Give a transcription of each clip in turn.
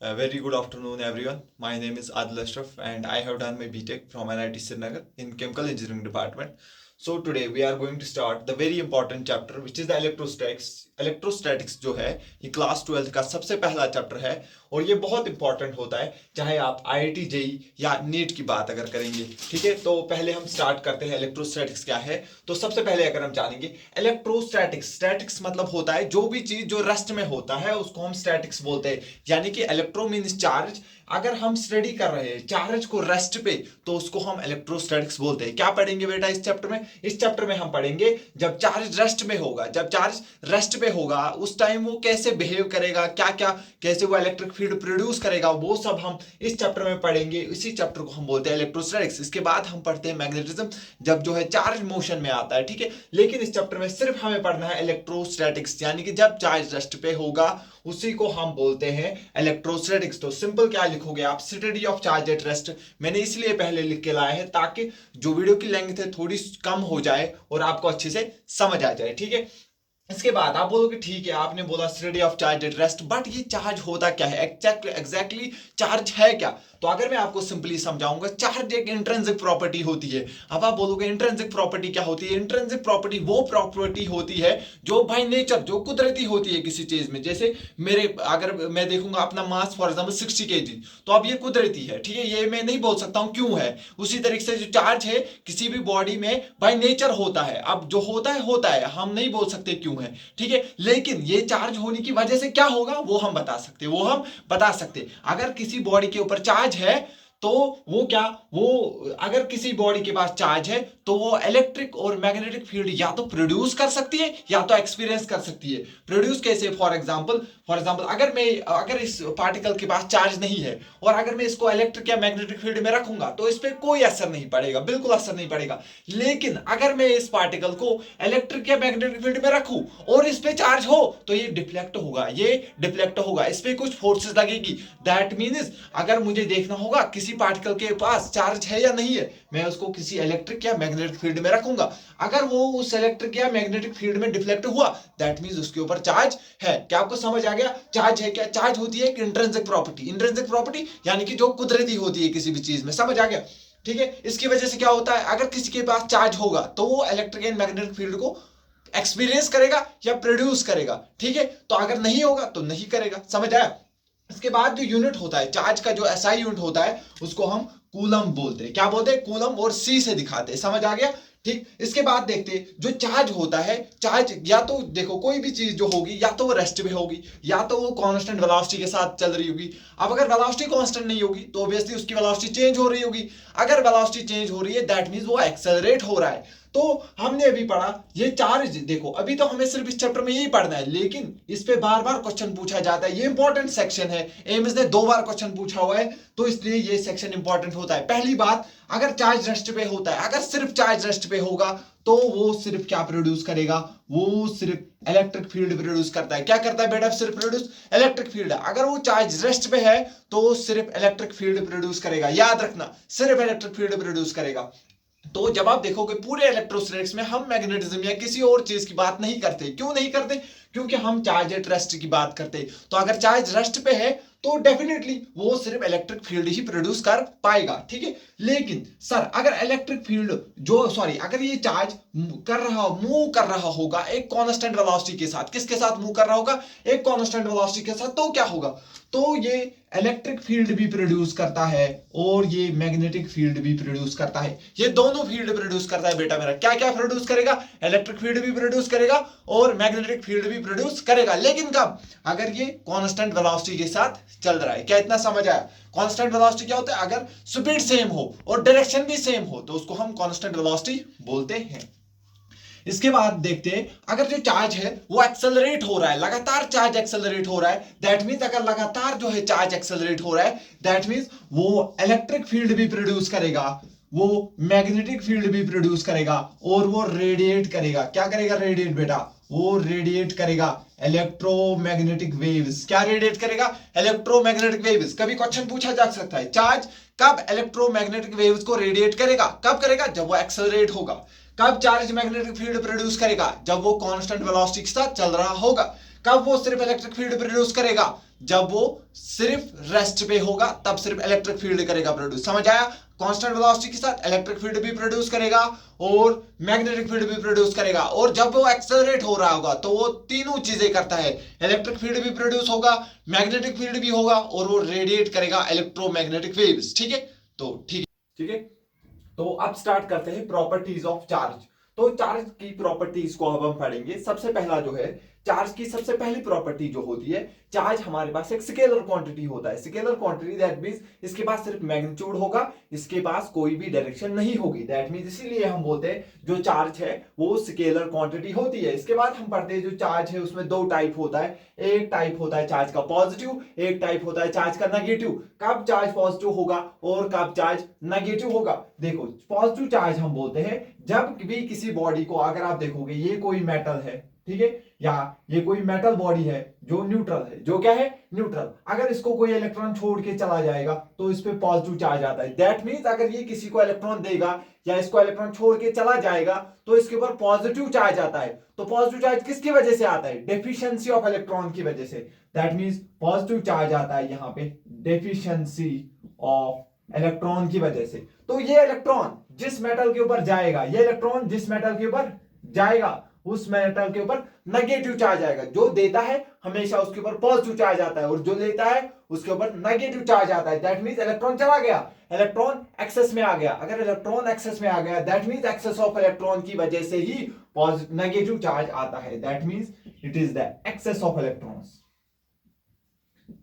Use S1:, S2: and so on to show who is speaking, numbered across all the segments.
S1: Very good afternoon, everyone. My name is Adil Ashraf, and I have done my BTech from NIT Srinagar in Chemical Engineering Department. So today we are going to start the very important chapter, which is the electrostatics. Electrostatics जो है ये class 12 का सबसे पहला chapter है और ये बहुत इंपॉर्टेंट होता है, चाहे आप आईआईटी जेई या नीट की बात अगर करेंगे। ठीक है, तो पहले हम स्टार्ट करते हैं इलेक्ट्रोस्टैटिक्स क्या है। तो सबसे पहले अगर हम जानेंगे इलेक्ट्रोस्टैटिक्स, स्टैटिक्स मतलब होता है जो भी चीज जो रेस्ट में होता है उसको हम स्टैटिक्स बोलते हैं। यानी कि इलेक्ट्रो मीन्स चार्ज, अगर हम स्टडी कर रहे हैं चार्ज को रेस्ट पे तो उसको हम इलेक्ट्रोस्टैटिक्स बोलते हैं। क्या पढ़ेंगे बेटा इस चैप्टर में? इस चैप्टर में हम पढ़ेंगे जब चार्ज रेस्ट में होगा, जब चार्ज रेस्ट पे होगा उस टाइम वो कैसे बिहेव करेगा, क्या क्या कैसे वो इलेक्ट्रिक फील्ड प्रोड्यूस करेगा, वो सब हम इस चैप्टर में पढ़ेंगे। इसी चैप्टर को हम बोलते हैं इलेक्ट्रोस्टैटिक्स। इसके बाद हम पढ़ते हैं मैग्नेटिज्म, जब जो है चार्ज मोशन में आता है। ठीक है, लेकिन इस चैप्टर में सिर्फ हमें पढ़ना है इलेक्ट्रोस्टैटिक्स, यानी कि जब चार्ज रेस्ट पे होगा उसी को हम बोलते हैं इलेक्ट्रोस्टैटिक्स। तो सिंपल क्या लिखोगे आप? Study of charge at rest. मैंने इसलिए पहले लिख के लाया है ताकि जो वीडियो की लेंथ है थोड़ी कम हो जाए और आपको अच्छे से समझ आ जाए। ठीक है, इसके बाद आप बोलोगे ठीक है आपने बोला study of charge at rest, but ये चार्ज होता क्या है? एग्जैक्टली चार्ज है क्या? तो अगर मैं आपको सिंपली समझाऊंगा, चार्ज एक इंट्रिंसिक प्रॉपर्टी होती है। अब आप बोलोगे इंट्रिंसिक प्रॉपर्टी क्या होती है? इंट्रिंसिक प्रॉपर्टी वो प्रॉपर्टी होती है जो बाय नेचर, जो कुदरती होती है किसी चीज में। जैसे मेरे अगर मैं देखूंगा अपना मास फॉर एग्जाम्पल 60 kg, तो अब ये कुदरती है। ठीक है, ये मैं नहीं बोल सकता हूं क्यों है। उसी तरीके से जो चार्ज है किसी भी बॉडी में बाय नेचर होता है, अब जो होता है हम नहीं बोल सकते क्यों है। ठीक है, लेकिन ये चार्ज होने की वजह से क्या होगा वो हम बता सकते। अगर किसी बॉडी के ऊपर चार्ज है तो वो क्या, वो अगर किसी बॉडी के पास चार्ज है तो वो इलेक्ट्रिक और मैग्नेटिक फील्ड या तो प्रोड्यूस कर सकती है या तो एक्सपीरियंस कर सकती है। प्रोड्यूस कैसे? फॉर एग्जांपल अगर इस पार्टिकल के पास चार्ज नहीं है और अगर मैं इसको इलेक्ट्रिक या मैग्नेटिक फील्ड में रखूंगा तो इस पर कोई असर नहीं पड़ेगा, बिल्कुल असर नहीं पड़ेगा। लेकिन अगर मैं इस पार्टिकल को इलेक्ट्रिक या मैग्नेटिक फील्ड में रखूं और इस पे चार्ज हो तो ये डिफ्लेक्ट होगा, इस पे कुछ फोर्सेस लगेगी। दैट मीन्स अगर मुझे देखना होगा किसी पार्टिकल के पास चार्ज है या नहीं है, मैं उसको किसी इलेक्ट्रिक या मैग्नेटिक फील्ड में रखूंगा। अगर वो उस इलेक्ट्रिक या मैग्नेटिक फील्ड में डिफ्लेक्ट हुआ दैट मीन्स उसके ऊपर चार्ज है। क्या आपको समझ आ गया? चार्ज है क्या? चार्ज होती है एक इंट्रिंसिक प्रॉपर्टी यानी कि जो कुदरती होती है किसी भी चीज में। समझ आ गया? ठीक है, इसकी वजह से क्या होता है, अगर किसी के पास चार्ज होगा तो वो इलेक्ट्रिक एंड मैग्नेटिक फील्ड को एक्सपीरियंस करेगा या प्रोड्यूस करेगा। ठीक है, तो अगर नहीं होगा तो नहीं करेगा। समझ आया? इसके बाद जो यूनिट होता है चार्ज का, जो एसआई यूनिट होता है उसको हम कूलम बोलते हैं। क्या बोलते हैं? कूलम, और सी से दिखाते हैं। समझ आ गया? ठीक, इसके बाद देखते हैं जो चार्ज होता है, चार्ज या तो देखो कोई भी चीज जो होगी या तो वो रेस्ट पे होगी या तो वो कांस्टेंट वेलोसिटी के साथ चल रही होगी। अब अगर वेलोसिटी कांस्टेंट नहीं होगी तो ऑब्वियसली उसकी वेलोसिटी चेंज हो रही होगी। अगर वेलोसिटी चेंज हो रही है दैट मींस वो एक्सेलरेट हो रहा है। तो हमने अभी पढ़ा ये चार्ज, देखो अभी तो हमें सिर्फ इस चैप्टर में यही पढ़ना है, लेकिन इस पे बार बार क्वेश्चन पूछा जाता है। ये इंपॉर्टेंट सेक्शन है, एम्स ने 2 बार क्वेश्चन पूछा हुआ है तो इसलिए ये सेक्शन इंपॉर्टेंट होता है। पहली बात, अगर चार्ज रेस्ट पे होता है, अगर सिर्फ चार्ज रेस्ट पे होगा तो वो सिर्फ क्या प्रोड्यूस करेगा? वो सिर्फ इलेक्ट्रिक फील्ड प्रोड्यूस करता है। क्या करता है बेटा? सिर्फ प्रोड्यूस इलेक्ट्रिक फील्ड। अगर वो चार्ज रेस्ट पे है तो सिर्फ इलेक्ट्रिक फील्ड प्रोड्यूस करेगा, याद रखना, सिर्फ इलेक्ट्रिक फील्ड प्रोड्यूस करेगा। तो जब आप देखोगे पूरे इलेक्ट्रोस्टैटिक्स में हम मैग्नेटिज्म या किसी और चीज की बात नहीं करते। क्यों नहीं करते? क्योंकि हम चार्ज एट रेस्ट की बात करते हैं। तो अगर चार्ज रेस्ट पे है तो डेफिनेटली वो सिर्फ इलेक्ट्रिक फील्ड ही प्रोड्यूस कर पाएगा। ठीक है, लेकिन सर अगर इलेक्ट्रिक फील्ड अगर ये चार्ज मूव कर रहा होगा एक कांस्टेंट वेलोसिटी के साथ, किसके साथ मूव कर रहा होगा? एक कांस्टेंट वेलोसिटी के साथ, तो क्या होगा? तो ये इलेक्ट्रिक फील्ड भी प्रोड्यूस करता है और ये मैग्नेटिक फील्ड भी प्रोड्यूस करता है। ये दोनों फील्ड प्रोड्यूस करता है बेटा मेरा। क्या क्या प्रोड्यूस करेगा? इलेक्ट्रिक फील्ड भी प्रोड्यूस करेगा और मैग्नेटिक फील्ड भी प्रोड्यूस करेगा। लेकिन कब? अगर ये कांस्टेंट वेलोसिटी के साथ चल रहा है। क्या इतना समझ आया? कांस्टेंट वेलोसिटी क्या होता है? अगर स्पीड सेम हो और डायरेक्शन भी सेम हो तो उसको हम कांस्टेंट वेलोसिटी बोलते हैं। इसके बाद देखते हैं अगर जो चार्ज है वो एक्सेलरेट हो रहा है, लगातार चार्ज एक्सेलरेट हो रहा है, दैट मींस अगर लगातार जो है चार्ज एक्सेलरेट हो रहा है दैट मींस वो इलेक्ट्रिक फील्ड भी प्रोड्यूस करेगा, वो मैग्नेटिक फील्ड भी प्रोड्यूस करेगा और वो रेडिएट करेगा। क्या करेगा? रेडिएट बेटा, वो रेडिएट करेगा इलेक्ट्रोमैग्नेटिक वेव्स। क्या रेडिएट करेगा? Electromagnetic waves. कभी क्वेश्चन पूछा जा सकता है चार्ज कब इलेक्ट्रोमैग्नेटिक वेव्स को रेडिएट करेगा? कब करेगा? जब वो एक्सेलरेट होगा। कब चार्ज मैग्नेटिक फील्ड प्रोड्यूस करेगा? जब वो कांस्टेंट वेलोसिटी के साथ चल रहा होगा। कब वो सिर्फ इलेक्ट्रिक फील्ड प्रोड्यूस करेगा? जब वो सिर्फ रेस्ट पे होगा तब सिर्फ इलेक्ट्रिक फील्ड करेगा प्रोड्यूस। समझ आया? कांस्टेंट वेलोसिटी के साथ इलेक्ट्रिक फील्ड भी प्रोड्यूस करेगा और मैग्नेटिक फील्ड भी प्रोड्यूस करेगा, और जब वो एक्सेलरेट हो रहा होगा तो वो तीनों चीजें करता है। इलेक्ट्रिक फील्ड भी प्रोड्यूस होगा, मैग्नेटिक फील्ड भी होगा, और वो रेडिएट करेगा इलेक्ट्रोमैग्नेटिक वेव्स। ठीक है, तो ठीक है। तो अब स्टार्ट करते हैं प्रॉपर्टीज ऑफ चार्ज। तो चार्ज की प्रॉपर्टीज को अब हम पढ़ेंगे। सबसे पहला जो है चार्ज की सबसे पहली प्रॉपर्टी जो होती है, चार्ज हमारे पास एक स्केलर क्वांटिटी होता है। स्केलर क्वांटिटी दैट मींस इसके पास सिर्फ मैग्नीट्यूड होगा, इसके पास कोई भी डायरेक्शन नहीं होगी। दैट मींस इसीलिए हम बोलते हैं जो चार्ज है वो स्केलर क्वांटिटी होती है। इसके बाद हम पढ़ते हैं जो चार्ज है उसमें दो टाइप होता है। एक टाइप होता है चार्ज का पॉजिटिव, एक टाइप होता है चार्ज का नेगेटिव। कब चार्ज पॉजिटिव होगा और कब चार्ज नेगेटिव होगा? देखो, पॉजिटिव चार्ज हम बोलते हैं जब भी किसी बॉडी को, अगर आप देखोगे ये कोई मेटल है, ठीक है, या ये कोई मेटल बॉडी है जो न्यूट्रल है, जो क्या है? न्यूट्रल। अगर इसको कोई इलेक्ट्रॉन छोड़ के चला जाएगा तो इस पे पॉजिटिव चार्ज आता है। दैट मींस अगर ये किसी को इलेक्ट्रॉन देगा या इसको इलेक्ट्रॉन छोड़ के चला जाएगा तो इसके ऊपर पॉजिटिव चार्ज आता है। तो पॉजिटिव चार्ज किसकी वजह से आता है? डेफिशिएंसी ऑफ इलेक्ट्रॉन की वजह से। दैट मींस पॉजिटिव चार्ज आता है यहां पे डेफिशिएंसी ऑफ इलेक्ट्रॉन की वजह से। तो ये इलेक्ट्रॉन जिस मेटल के ऊपर जाएगा, ये इलेक्ट्रॉन जिस मेटल के ऊपर जाएगा उस मेटल के ऊपर नेगेटिव चार्ज आएगा। जो देता है हमेशा उसके ऊपर पॉजिटिव चार्ज आता है, और जो लेता है उसके ऊपर नेगेटिव चार्ज आता है। दैट मींस इलेक्ट्रॉन चला गया, इलेक्ट्रॉन एक्सेस में आ गया। अगर इलेक्ट्रॉन एक्सेस में आ गया that means excess of electron की वजह से ही नेगेटिव चार्ज आता है। That means it is the excess of electrons,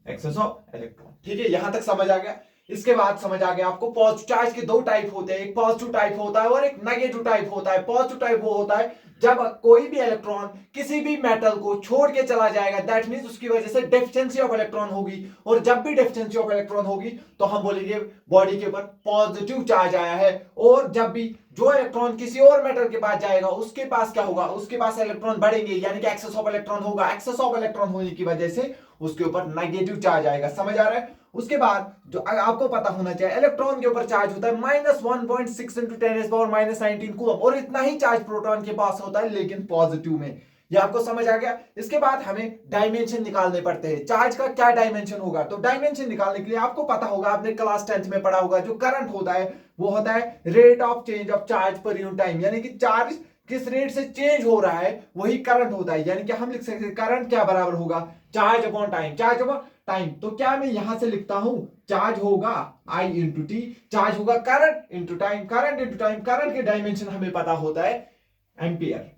S1: excess of electron. ठीक है, यहां तक समझ आ गया? इसके बाद समझ आ गया आपको पॉजिटिव चार्ज के दो टाइप होते हैं, एक पॉजिटिव टाइप होता है और एक नेगेटिव टाइप होता है। पॉजिटिव टाइप वो होता है जब कोई भी इलेक्ट्रॉन किसी भी मेटल को छोड़ के चला जाएगा, दैट मींस उसकी वजह से डेफिशिएंसी ऑफ इलेक्ट्रॉन होगी, और जब भी डेफिशिएंसी ऑफ इलेक्ट्रॉन होगी तो हम बोलेंगे बॉडी के ऊपर पॉजिटिव चार्ज आया है। और जब भी जो इलेक्ट्रॉन किसी और मेटल के पास जाएगा उसके पास क्या होगा? उसके पास इलेक्ट्रॉन बढ़ेंगे, यानी कि एक्सेस ऑफ इलेक्ट्रॉन होगा। एक्सेस ऑफ इलेक्ट्रॉन होने की वजह से उसके ऊपर नेगेटिव चार्ज आएगा। समझ आ रहा है? उसके बाद जो आपको पता होना चाहिए, इलेक्ट्रॉन के ऊपर चार्ज होता है -1.6 × 10⁻⁻19 कूलम, और इतना ही चार्ज प्रोटॉन के पास होता है लेकिन पॉजिटिव में। ये आपको समझ आ गया? इसके बाद हमें डायमेंशन निकालने पड़ते हैं। चार्ज का क्या डायमेंशन होगा? तो डायमेंशन निकालने के लिए आपको पता होगा, आपने क्लास 10th में पढ़ा होगा, जो करंट होता है वो होता है rate of change of charge per unit time, यानी कि चार्ज किस रेट से चेंज हो रहा है वही करंट होता है। यानी कि हम लिख सकते हैं करंट क्या बराबर होगा? Charge upon time. Charge upon time, तो क्या मैं यहां से लिखता हूं चार्ज होगा I इंटू टी, चार्ज होगा current into time, current into time. Current के डायमेंशन हमें पता होता है एम्पियर,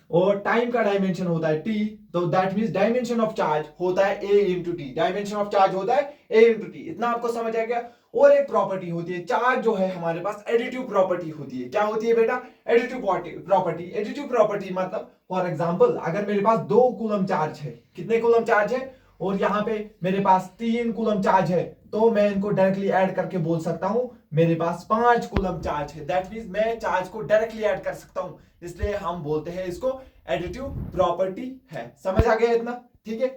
S1: और टाइम का डायमेंशन होता है टी। तो that means dimension of charge होता है A into T, dimension of charge होता है ए इंटू टी। इतना आपको समझ आ गया? और एक प्रॉपर्टी होती है, चार्ज जो है हमारे पास एडिटिव प्रॉपर्टी होती है। क्या होती है बेटा? Additive property. एडिटिव प्रॉपर्टी मतलब फॉर एग्जांपल अगर मेरे पास 2 कूलम चार्ज है, कितने कूलम चार्ज है, और यहां पे मेरे पास 3 कूलम चार्ज है, तो मैं इनको डायरेक्टली ऐड करके बोल सकता हूं मेरे पास 5 कूलम चार्ज है। दैट मींस मैं चार्ज को डायरेक्टली ऐड कर सकता हूं, इसलिए हम बोलते हैं इसको एडिटिव प्रॉपर्टी है। समझ आ गया इतना? ठीक है,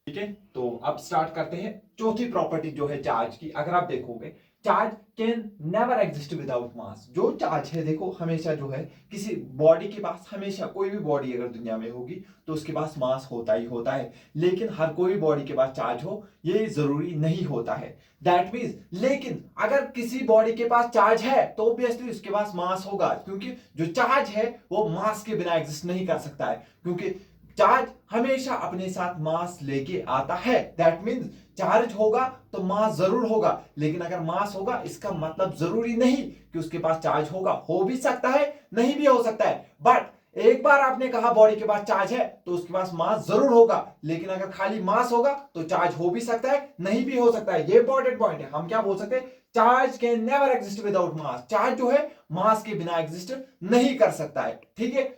S1: ठीक है। तो अब स्टार्ट करते हैं चौथी प्रॉपर्टी जो है चार्ज की। अगर आप देखोगे charge can never exist without mass. जो चार्ज है देखो हमेशा जो है किसी बॉडी के पास, हमेशा कोई भी बॉडी अगर दुनिया में होगी तो उसके पास मास होता ही होता है, लेकिन हर कोई बॉडी के पास चार्ज हो ये जरूरी नहीं होता है। दैट मींस लेकिन अगर किसी बॉडी के पास चार्ज है तो ऑब्वियसली उसके पास मास होगा, क्योंकि जो चार्ज है वो मास के बिना एग्जिस्ट नहीं कर सकता है, क्योंकि चार्ज हमेशा अपने साथ मास लेके आता है। दैट मींस चार्ज होगा तो मास जरूर होगा, लेकिन अगर मास होगा इसका मतलब जरूरी नहीं कि उसके पास चार्ज होगा। हो भी सकता है, नहीं भी हो सकता है, बट एक बार आपने कहा बॉडी के पास चार्ज है तो उसके पास मास जरूर होगा, लेकिन अगर खाली मास होगा तो चार्ज हो भी सकता है, नहीं भी हो सकता है। ये इंपॉर्टेंट पॉइंट है। हम क्या बोल सकते हैं? Charge can never exist without mass. Charge जो है मास के बिना एग्जिस्ट नहीं कर सकता है, ठीक है।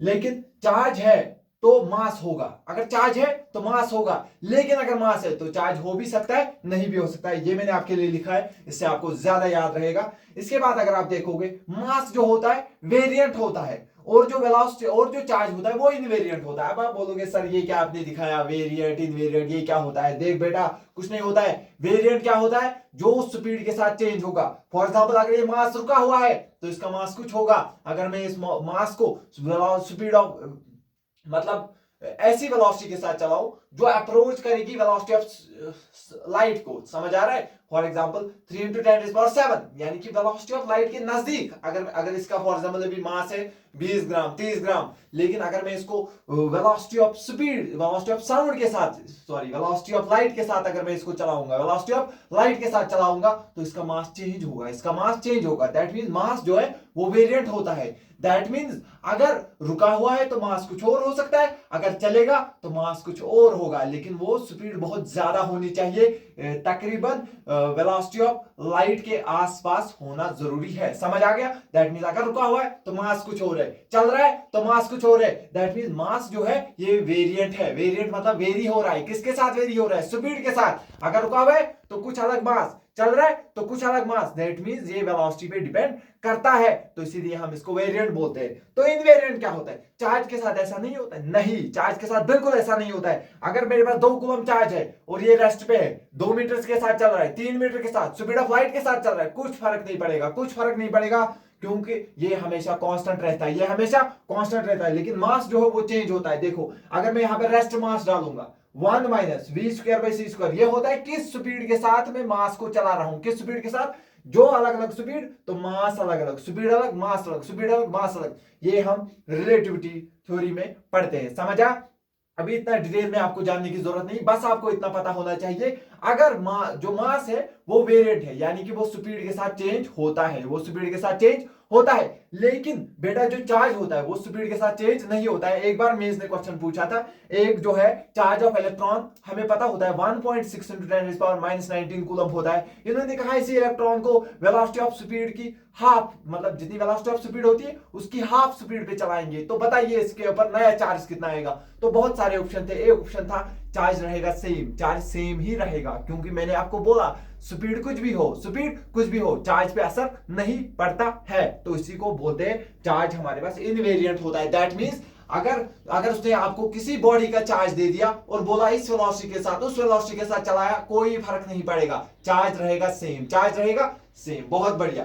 S1: लेकिन चार्ज है तो मास होगा, अगर चार्ज है तो मास होगा, लेकिन अगर मास है तो चार्ज हो भी सकता है, नहीं भी हो सकता है। ये मैंने आपके लिए लिखा है, इससे आपको ज्यादा याद रहेगा। इसके बाद अगर आप देखोगे मास जो होता है वेरिएंट होता है, और जो वेलोसिटी और जो चार्ज होता है वो इनवेरिएंट होता है। अब आप बोलोगे सर ये क्या आपने दिखाया, वेरिएंट इनवेरिएंट ये क्या होता है? देख बेटा कुछ नहीं होता है। वेरिएंट क्या होता है? जो स्पीड के साथ चेंज होगा। फॉर एग्जांपल अगर ये मास रुका हुआ है तो इसका मास कुछ होगा। अगर मैं इस मास को स्पीड ऑफ मतलब ऐसी वेलोसिटी के साथ चलाओ जो अप्रोच करेगी वेलोसिटी ऑफ लाइट को। समझ आ रहा है? फॉर एग्जांपल 3 × 10⁻⁷ यानी कि वेलोसिटी ऑफ लाइट के नजदीक। अगर इसका फॉर एग्जांपल अभी मास है 20 ग्राम 30 ग्राम, लेकिन अगर मैं इसको velocity of speed, velocity of sound के साथ, सॉरी वेलोसिटी ऑफ लाइट के साथ अगर मैं इसको चलाऊंगा, वेलोसिटी ऑफ लाइट के साथ चलाऊंगा, तो इसका मास चेंज होगा, इसका मास चेंज होगा। दैट मींस मास जो है वो वेरिएंट होता है। दैट मींस अगर रुका हुआ है तो मास कुछ और हो सकता है, अगर चलेगा तो मास कुछ और होगा, लेकिन वो स्पीड बहुत ज्यादा होनी चाहिए, तकरीबन वेलोसिटी ऑफ लाइट के आसपास होना जरूरी है। समझ आ गया? दैट मींस अगर रुका हुआ है तो मास कुछ और है, चल रहा है तो मास कुछ और है। दैट मींस मास जो है ये वेरिएंट है। वेरिएंट मतलब वेरी हो रहा है। किसके साथ वेरी हो रहा है? स्पीड के साथ। अगर रुका हुआ है तो कुछ अलग मास, चल रहा है तो कुछ अलग मास। दैट मींस ये वेलोसिटी पे डिपेंड करता है, तो इसीलिए हम इसको वेरिएंट बोलते हैं। तो इनवेरिएंट क्या होता है? चार्ज के साथ ऐसा नहीं होता है। नहीं, चार्ज के साथ बिल्कुल ऐसा नहीं होता है। अगर मेरे पास 2 कूलम चार्ज है और ये रेस्ट पे है, 2 मीटर के साथ चल रहा है, 3 मीटर के साथ, स्पीड ऑफ लाइट के साथ चल रहा है, कुछ फर्क नहीं पड़ेगा, कुछ फर्क नहीं पड़ेगा, क्योंकि ये हमेशा कांस्टेंट रहता है, ये हमेशा कांस्टेंट रहता है। लेकिन मास जो है वो चेंज होता है। देखो, अगर मैं यहाँ पे रेस्ट मास डालूंगा 1 - v²/c², ये होता है किस स्पीड के साथ मैं मास को चला रहा हूं, किस स्पीड के साथ। जो अलग अलग स्पीड तो मास अलग अलग, स्पीड अलग मास अलग, स्पीड अलग मास अलग। ये हम रिलेटिविटी थ्योरी में पढ़ते हैं। समझा? अभी इतना डिटेल में आपको जानने की जरूरत नहीं, बस आपको इतना पता होना चाहिए, अगर जो मास है वो वेरिएंट है, यानी कि वो स्पीड के साथ चेंज होता है, वो स्पीड के साथ चेंज होता है। लेकिन बेटा जो चार्ज होता है वो स्पीड के साथ चेंज नहीं होता है। एक बार मेंस ने क्वेश्चन पूछा था, एक जो है चार्ज ऑफ इलेक्ट्रॉन हमें पता होता है 1.6 × 10⁻⁻19 कूलम होता है। इन्होंने कहा इसी इलेक्ट्रॉन को वेलोसिटी ऑफ स्पीड की हाफ, मतलब जितनी वेलोसिटी ऑफ स्पीड होती है उसकी हाफ स्पीड पे चलाएंगे, तो बताइए इसके ऊपर नया चार्ज कितना आएगा। तो बहुत सारे ऑप्शन थे। एक ऑप्शन था चार्ज रहेगा सेम, चार्ज सेम ही रहेगा, क्योंकि मैंने आपको बोला स्पीड कुछ भी हो, स्पीड कुछ भी हो, चार्ज पे असर नहीं पड़ता है, तो इसी को बोलते हैं चार्ज हमारे पास इनवेरिएंट होता है। दैट मींस अगर उसने आपको किसी बॉडी का चार्ज दे दिया और बोला इस वेलोसिटी के साथ उस वेलोसिटी के साथ चलाया, कोई फर्क नहीं पड़ेगा, चार्ज रहेगा सेम, चार्ज रहेगा सेम। बहुत बढ़िया,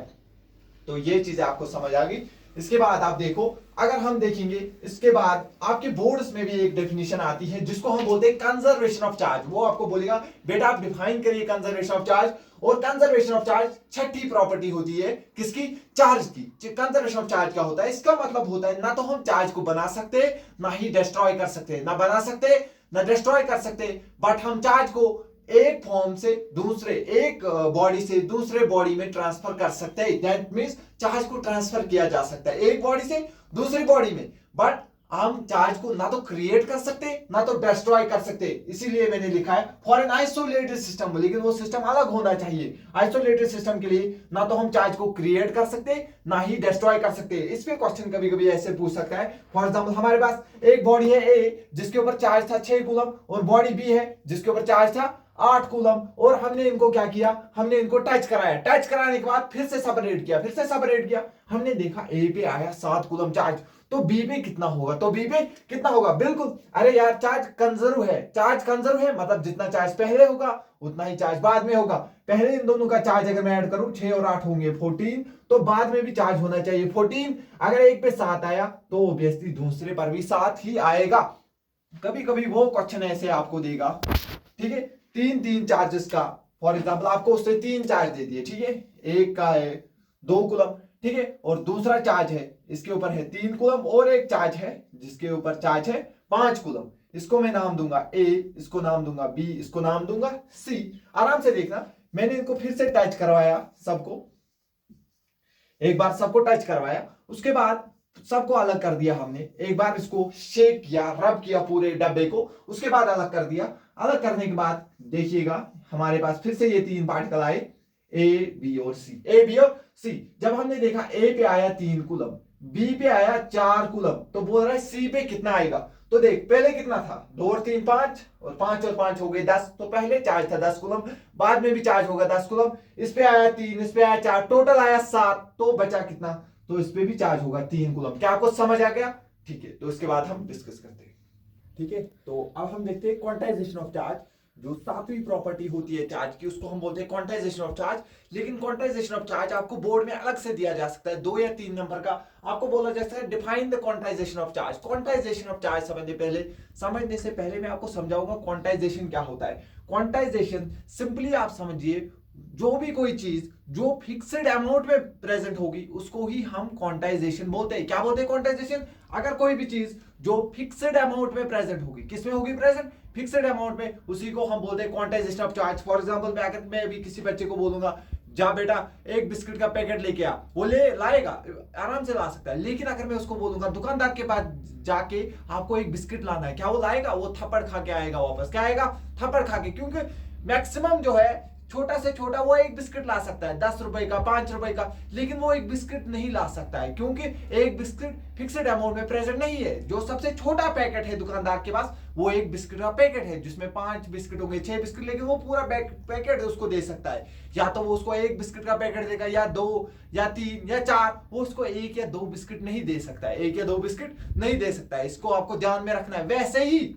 S1: तो ये चीजें आपको समझ आ गई। इसके बाद आप देखो, अगर हम देखेंगे इसके बाद आपके बोर्ड्स में भी एक डेफिनेशन आती है जिसको हम बोलते हैं कंजर्वेशन ऑफ चार्ज। वो आपको बोलेगा बेटा आप डिफाइन करिए कंजर्वेशन ऑफ चार्ज। और conservation of charge Chhathi property होती है किसकी? चार्ज की। कंजर्वेशन ऑफ चार्ज क्या होता है? इसका मतलब होता है ना तो हम चार्ज को बना सकते ना ही डिस्ट्रॉय कर सकते, ना बना सकते ना डिस्ट्रॉय कर सकते, बट हम चार्ज को एक फॉर्म से दूसरे, एक बॉडी से दूसरे बॉडी में ट्रांसफर कर सकते हैं। दैट मींस चार्ज को ट्रांसफर किया जा सकता है एक बॉडी से दूसरी बॉडी में, बट हम चार्ज को ना तो क्रिएट कर सकते ना तो डिस्ट्रॉय कर सकते। इसीलिए मैंने लिखा है फॉर एन आइसोलेटेड सिस्टम, लेकिन वो सिस्टम अलग होना चाहिए। आइसोलेटेड सिस्टम के लिए ना तो हम चार्ज को क्रिएट कर सकते ना ही डिस्ट्रॉय कर सकते। इस पे क्वेश्चन कभी कभी ऐसे पूछ सकता है, फॉर एग्जांपल हमारे पास एक बॉडी है ए जिसके ऊपर चार्ज था 6 कूलम, और बॉडी बी है जिसके ऊपर चार्ज था 8 कूलम, और हमने इनको क्या किया? हमने इनको टच कराया, टच कराने के बाद फिर से सेपरेट किया, फिर से सेपरेट किया, हमने देखा ए पे आया 7 कूलम चार्ज, तो बी पे कितना होगा? तो बी पे कितना होगा? बिल्कुल, अरे यार चार्ज कंजर्व है, चार्ज कंजर्व है मतलब जितना चार्ज पहले होगा उतना ही चार्ज बाद में होगा। पहले इन दोनों का चार्ज अगर मैं ऐड करूं 6 और 8 होंगे 14, तो बाद में भी चार्ज होना चाहिए 14। अगर एक पे 7 आया तो ऑब्वियसली दूसरे पर भी 7 ही आएगा। कभी कभी वो क्वेश्चन ऐसे आपको देगा, ठीक है, 3 चार्जेस का, फॉर एग्जांपल आपको उसने 3 चार्ज दे दिए, ठीक है, एक का है 2 कूलम, ठीक है, और दूसरा चार्ज है इसके ऊपर है 3 कूलम, और एक चार्ज है जिसके ऊपर चार्ज है 5 कूलम। इसको मैं नाम दूंगा ए, इसको नाम दूंगा बी, इसको नाम दूंगा सी। आराम से देखना, मैंने इनको फिर से टच करवाया, सबको एक बार सबको टच करवाया, उसके बाद सबको अलग कर दिया हमने, एक बार इसको शेक किया, रब किया पूरे डब्बे को, उसके बाद अलग कर दिया। अलग करने के बाद देखिएगा हमारे पास फिर से ये 3 पार्टिकल आए, ए बी और सी, ए बी और सी। जब हमने देखा ए पे आया 3 कूलम, बी पे आया 4 कूलम, तो बोल रहा है सी पे कितना आएगा? तो देख पहले कितना था, 2 और 3 5, और 5 और 5 हो गए 10, तो पहले चार्ज था 10 कूलम, बाद में भी चार्ज होगा 10 कूलम, इस पे आया 3, इस पे आया 4, टोटल आया 7, तो बचा कितना? तो इस पे भी चार्ज होगा 3 कूलम। क्या आपको समझ आ गया? ठीक है, तो इसके बाद हम डिस्कस करते हैं। ठीक है, तो अब हम देखते हैं क्वांटाइजेशन ऑफ चार्ज। जो सातवीं प्रॉपर्टी होती है चार्ज की, उसको हम बोलते हैं क्वांटाइजेशन ऑफ चार्ज। लेकिन क्वांटाइजेशन ऑफ चार्ज आपको बोर्ड में अलग से दिया जा सकता है, 2 या 3 नंबर का। आपको बोला जा सकता है define the quantization of charge. Quantization of charge समझने से पहले मैं आपको समझाऊंगा क्वांटाइजेशन क्या होता है। क्वांटाइजेशन सिंपली आप समझिए, जो भी कोई चीज जो फिक्स्ड अमाउंट में प्रेजेंट होगी उसको ही हम क्वांटाइजेशन बोलते हैं। क्या बोलते हैं क्वांटाइजेशन? अगर कोई भी चीज जो फिक्स्ड अमाउंट में प्रेजेंट होगी, किसमें होगी प्रेजेंट? फिक्स्ड अमाउंट में, उसी को हम बोलते हैं quantization of charge. For example अगर मैं भी किसी बच्चे को बोलूंगा जा बेटा एक बिस्किट का पैकेट लेके आ, वो ले लाएगा, आराम से ला सकता है। लेकिन अगर मैं उसको बोलूंगा दुकानदार के पास जाके आपको एक बिस्किट लाना है, क्या वो लाएगा? वो थप्पड़ खा के आएगा वापस। क्या आएगा? थप्पड़ खा के। क्योंकि मैक्सिमम जो है छोटा से छोटा वो एक बिस्किट ला सकता है, 10 रुपए का, 5 रुपए का, लेकिन वो एक बिस्किट नहीं ला सकता है क्योंकि एक बिस्किट फिक्स्ड अमाउंट में प्रेजेंट नहीं है। जो सबसे छोटा पैकेट है दुकानदार के पास, वो एक बिस्किट का पैकेट है जिसमें 5 बिस्किट होंगे, 6 बिस्किट, लेकिन वो पूरा पैकेट उसको दे सकता है। या तो वो उसको एक बिस्किट का पैकेट देगा, या 2 या 3 या 4, वो उसको 1 या 2 बिस्किट नहीं दे सकता है, 1 या 2 बिस्किट नहीं दे सकता है। इसको आपको ध्यान में रखना है। वैसे ही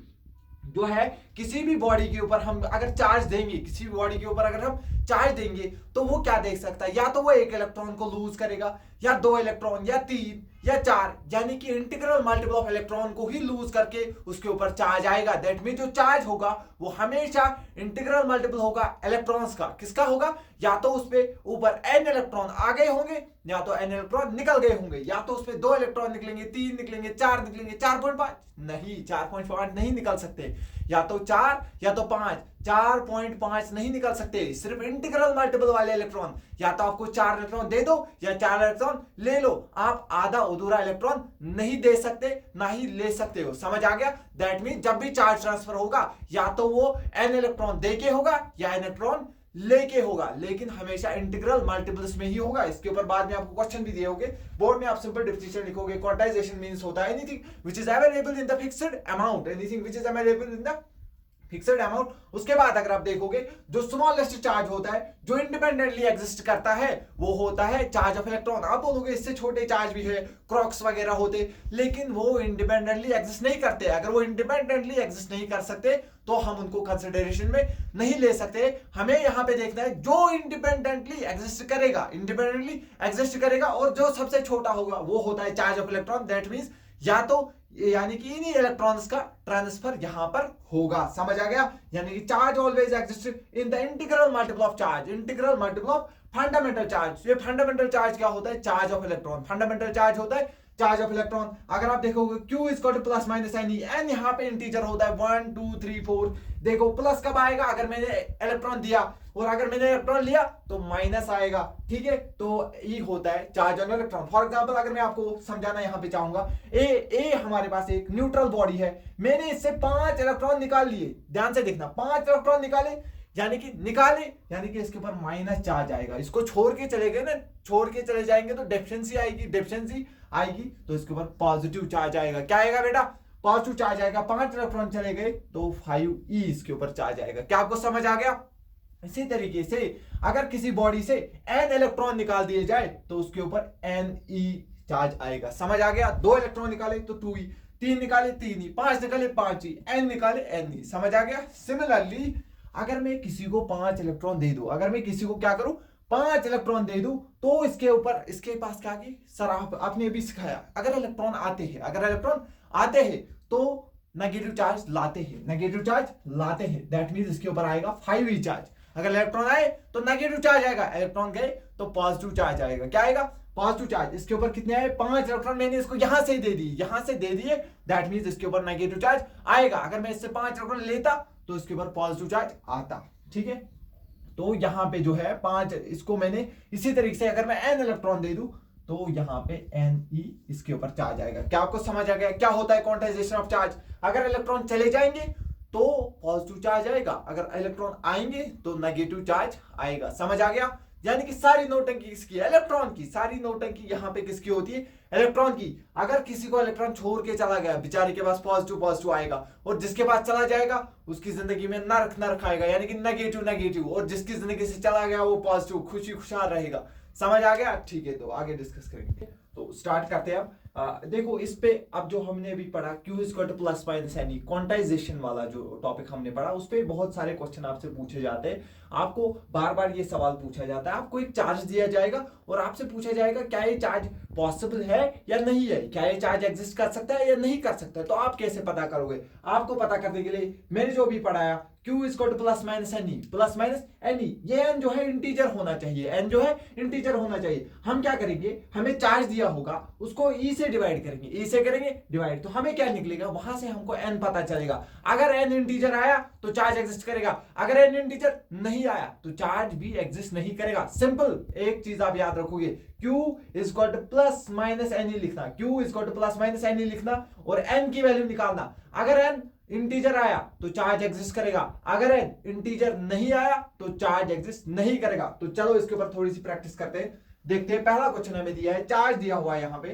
S1: जो है किसी भी बॉडी के ऊपर हम अगर चार्ज देंगे, किसी भी बॉडी के ऊपर अगर हम चार्ज देंगे तो वो क्या देख सकता है? या तो वो 1 इलेक्ट्रॉन को लूज करेगा, या 2 इलेक्ट्रॉन, या 3 या 4, यानी कि इंटीग्रल मल्टीपल ऑफ इलेक्ट्रॉन को ही लूज करके उसके ऊपर चार्ज आएगा। दैट मीन जो चार्ज होगा वो हमेशा इंटीग्रल मल्टीपल होगा इलेक्ट्रॉन्स का। किसका होगा? या तो उस पे ऊपर n इलेक्ट्रॉन आ गए होंगे, या तो n इलेक्ट्रॉन निकल गए होंगे। या तो उस पे 2 इलेक्ट्रॉन निकलेंगे, 3 निकलेंगे, 4 निकलेंगे, 4.5 नहीं, 4.5 नहीं निकल सकते। या तो 4 या तो 5, 4.5 नहीं निकल सकते। सिर्फ इंटीग्रल मल्टीपल वाले इलेक्ट्रॉन, या तो आपको 4 इलेक्ट्रॉन दे दो या 4 इलेक्ट्रॉन ले लो। आप आधा अधूरा इलेक्ट्रॉन नहीं दे सकते, ना ही ले सकते हो। समझ आ गया? दैट मीन जब भी चार्ज ट्रांसफर होगा या तो वो n इलेक्ट्रॉन दे के होगा या n इलेक्ट्रॉन लेके होगा, लेकिन हमेशा इंटीग्रल मल्टीपल्स में ही होगा। इसके ऊपर बाद में आपको क्वेश्चन भी दिए होंगे बोर्ड में, आप सिंपल डेफिनेशन लिखोगे। क्वांटाइजेशन मींस होता है anything which is available in the fixed amount, anything which is available in the fixed amount. उसके बाद अगर आप देखोगे जो स्मॉलेस्ट चार्ज होता है जो इंडिपेंडेंटली एग्जिस्ट करता है वो होता है चार्ज ऑफ इलेक्ट्रॉन। आप बोलोगे इससे छोटे चार्ज भी है, क्रॉक्स वगैरह होते, लेकिन वो इंडिपेंडेंटली एग्जिस्ट नहीं करते। अगर वो इंडिपेंडेंटली एग्जिस्ट नहीं कर सकते तो हम उनको कंसिडरेशन में नहीं ले सकते। हमें यहां पे देखना है जो इंडिपेंडेंटली एग्जिस्ट करेगा, इंडिपेंडेंटली एग्जिस्ट करेगा, और जो सबसे छोटा होगा वो होता है charge of electron. That means या तो यानी कि इन्हीं इलेक्ट्रॉन्स का ट्रांसफर यहां पर होगा। समझ आ गया? यानी कि charge always exist in the integral multiple of charge, integral multiple of fundamental charge. ये फंडामेंटल चार्ज क्या होता है? Charge of electron. Fundamental charge होता है चार्ज ऑफ इलेक्ट्रॉन। अगर आप देखोगे Q is equal to plus minus N, N यहाँ पे इंटीजर होता है 1 2 3 4। देखो प्लस कब आएगा? अगर मैंने इलेक्ट्रॉन दिया, और अगर मैंने इलेक्ट्रॉन लिया तो माइनस आएगा। ठीक है, तो ये होता है charge on electron. For example अगर मैं आपको समझाना यहाँ पे चाहूंगा, ए हमारे पास एक न्यूट्रल बॉडी है, मैंने इससे 5 इलेक्ट्रॉन निकाल लिए। ध्यान से देखना, 5 इलेक्ट्रॉन निकाले, यानी कि इसके ऊपर माइनस चार्ज आएगा। इसको छोड़ के चले गए ना, छोड़ के चले जाएंगे तो डेफिशिएंसी आएगी, तो इसके ऊपर पॉजिटिव चार्ज आएगा। क्या आएगा बेटा? पॉजिटिव चार्ज आएगा। 5 इलेक्ट्रॉन चले गए तो 5e इसके ऊपर चार्ज आएगा। क्या आपको समझ आ गया? इसी तरीके से अगर किसी बॉडी से n इलेक्ट्रॉन निकाल दिए जाए तो उसके ऊपर ne चार्ज आएगा। समझ आ गया? 2 इलेक्ट्रॉन निकाले तो 2e, 3 निकाले 3e, 5 निकाले 5e, n निकाले ne। समझ आ गया? सिमिलरली अगर मैं किसी को 5 इलेक्ट्रॉन दे दूं, अगर मैं किसी को क्या करूं, 5 इलेक्ट्रॉन दे दूं, तो इसके ऊपर इसके पास क्या की सर आपने भी सिखाया, अगर इलेक्ट्रॉन आते हैं तो नेगेटिव चार्ज लाते हैं। दैट मींस इसके ऊपर आएगा 5e चार्ज। अगर इलेक्ट्रॉन आए तो नेगेटिव चार्ज आएगा, इलेक्ट्रॉन गए तो पॉजिटिव चार्ज आएगा। क्या आएगा? Positive charge. इसके ऊपर कितने आए? 5 इलेक्ट्रॉन मैंने इसको यहां से दे दिए, दैट मींस इसके ऊपर नेगेटिव चार्ज आएगा। अगर मैं इससे 5 इलेक्ट्रॉन लेता तो इसके ऊपर पॉजिटिव चार्ज आता। ठीक है, तो यहां पे जो है 5, इसको मैंने इसी तरीके से अगर मैं n इलेक्ट्रॉन दे दूं तो यहां पे ne इसके ऊपर चार्ज आएगा। क्या आपको समझ आ गया क्या होता है क्वांटाइजेशन ऑफ चार्ज? अगर इलेक्ट्रॉन चले जाएंगे तो पॉजिटिव चार्ज आएगा, अगर इलेक्ट्रॉन आएंगे तो नेगेटिव चार्ज आएगा। समझ आ गया? यानी कि सारी नौटंकी किसकी है? इलेक्ट्रॉन की। सारी नौटंकी यहाँ पे किसकी होती है? इलेक्ट्रॉन की। अगर किसी को इलेक्ट्रॉन छोड़ के चला गया, बेचारे के पास पॉजिटिव आएगा, और जिसके पास चला जाएगा उसकी जिंदगी में नरक आएगा, यानी कि नेगेटिव, और जिसकी जिंदगी से चला गया वो पॉजिटिव खुशी खुशहाल रहेगा। समझ आ गया? ठीक है, तो आगे डिस्कस करेंगे। तो स्टार्ट करते हैं
S2: देखो इस पे अब जो हमने अभी पढ़ा Q is equal to plus minus any, quantization वाला जो टॉपिक हमने पढ़ा उस पे बहुत सारे क्वेश्चन आपसे पूछे जाते हैं। आपको बार बार ये सवाल पूछा जाता है, आपको एक चार्ज दिया जाएगा और आपसे पूछा जाएगा क्या ये चार्ज पॉसिबल है या नहीं है, क्या ये चार्ज एग्जिस्ट कर सकता है या नहीं कर सकता है। तो आप कैसे पता करोगे? आपको पता करने के लिए मैंने जो भी पढ़ाया Q is equal to plus minus any, ये n जो है इंटीजर होना चाहिए, n जो है इंटीजर होना चाहिए। हम क्या करेंगे, हमें चार्ज दिया होगा उसको e से डिवाइड करेंगे, e से करेंगे डिवाइड, तो हमें क्या निकलेगा, वहां से हमको n पता चलेगा। अगर n इंटीजर आया तो चार्ज एग्जिस्ट करेगा, अगर n इंटीजर नहीं आया तो चार्ज भी एग्जिस्ट नहीं करेगा। सिंपल एक चीज आप याद रखोगे, Q is equal to plus minus any लिखना, Q is equal to plus minus any लिखना और n की वैल्यू निकालना। अगर n इंटीजर आया तो चार्ज एग्जिस्ट करेगा, अगर इंटीजर नहीं आया तो चार्ज एग्जिस्ट नहीं करेगा। तो चलो इसके ऊपर थोड़ी सी प्रैक्टिस करते हैं, देखते हैं। पहला क्वेश्चन हमें दिया है, चार्ज दिया हुआ है यहाँ पे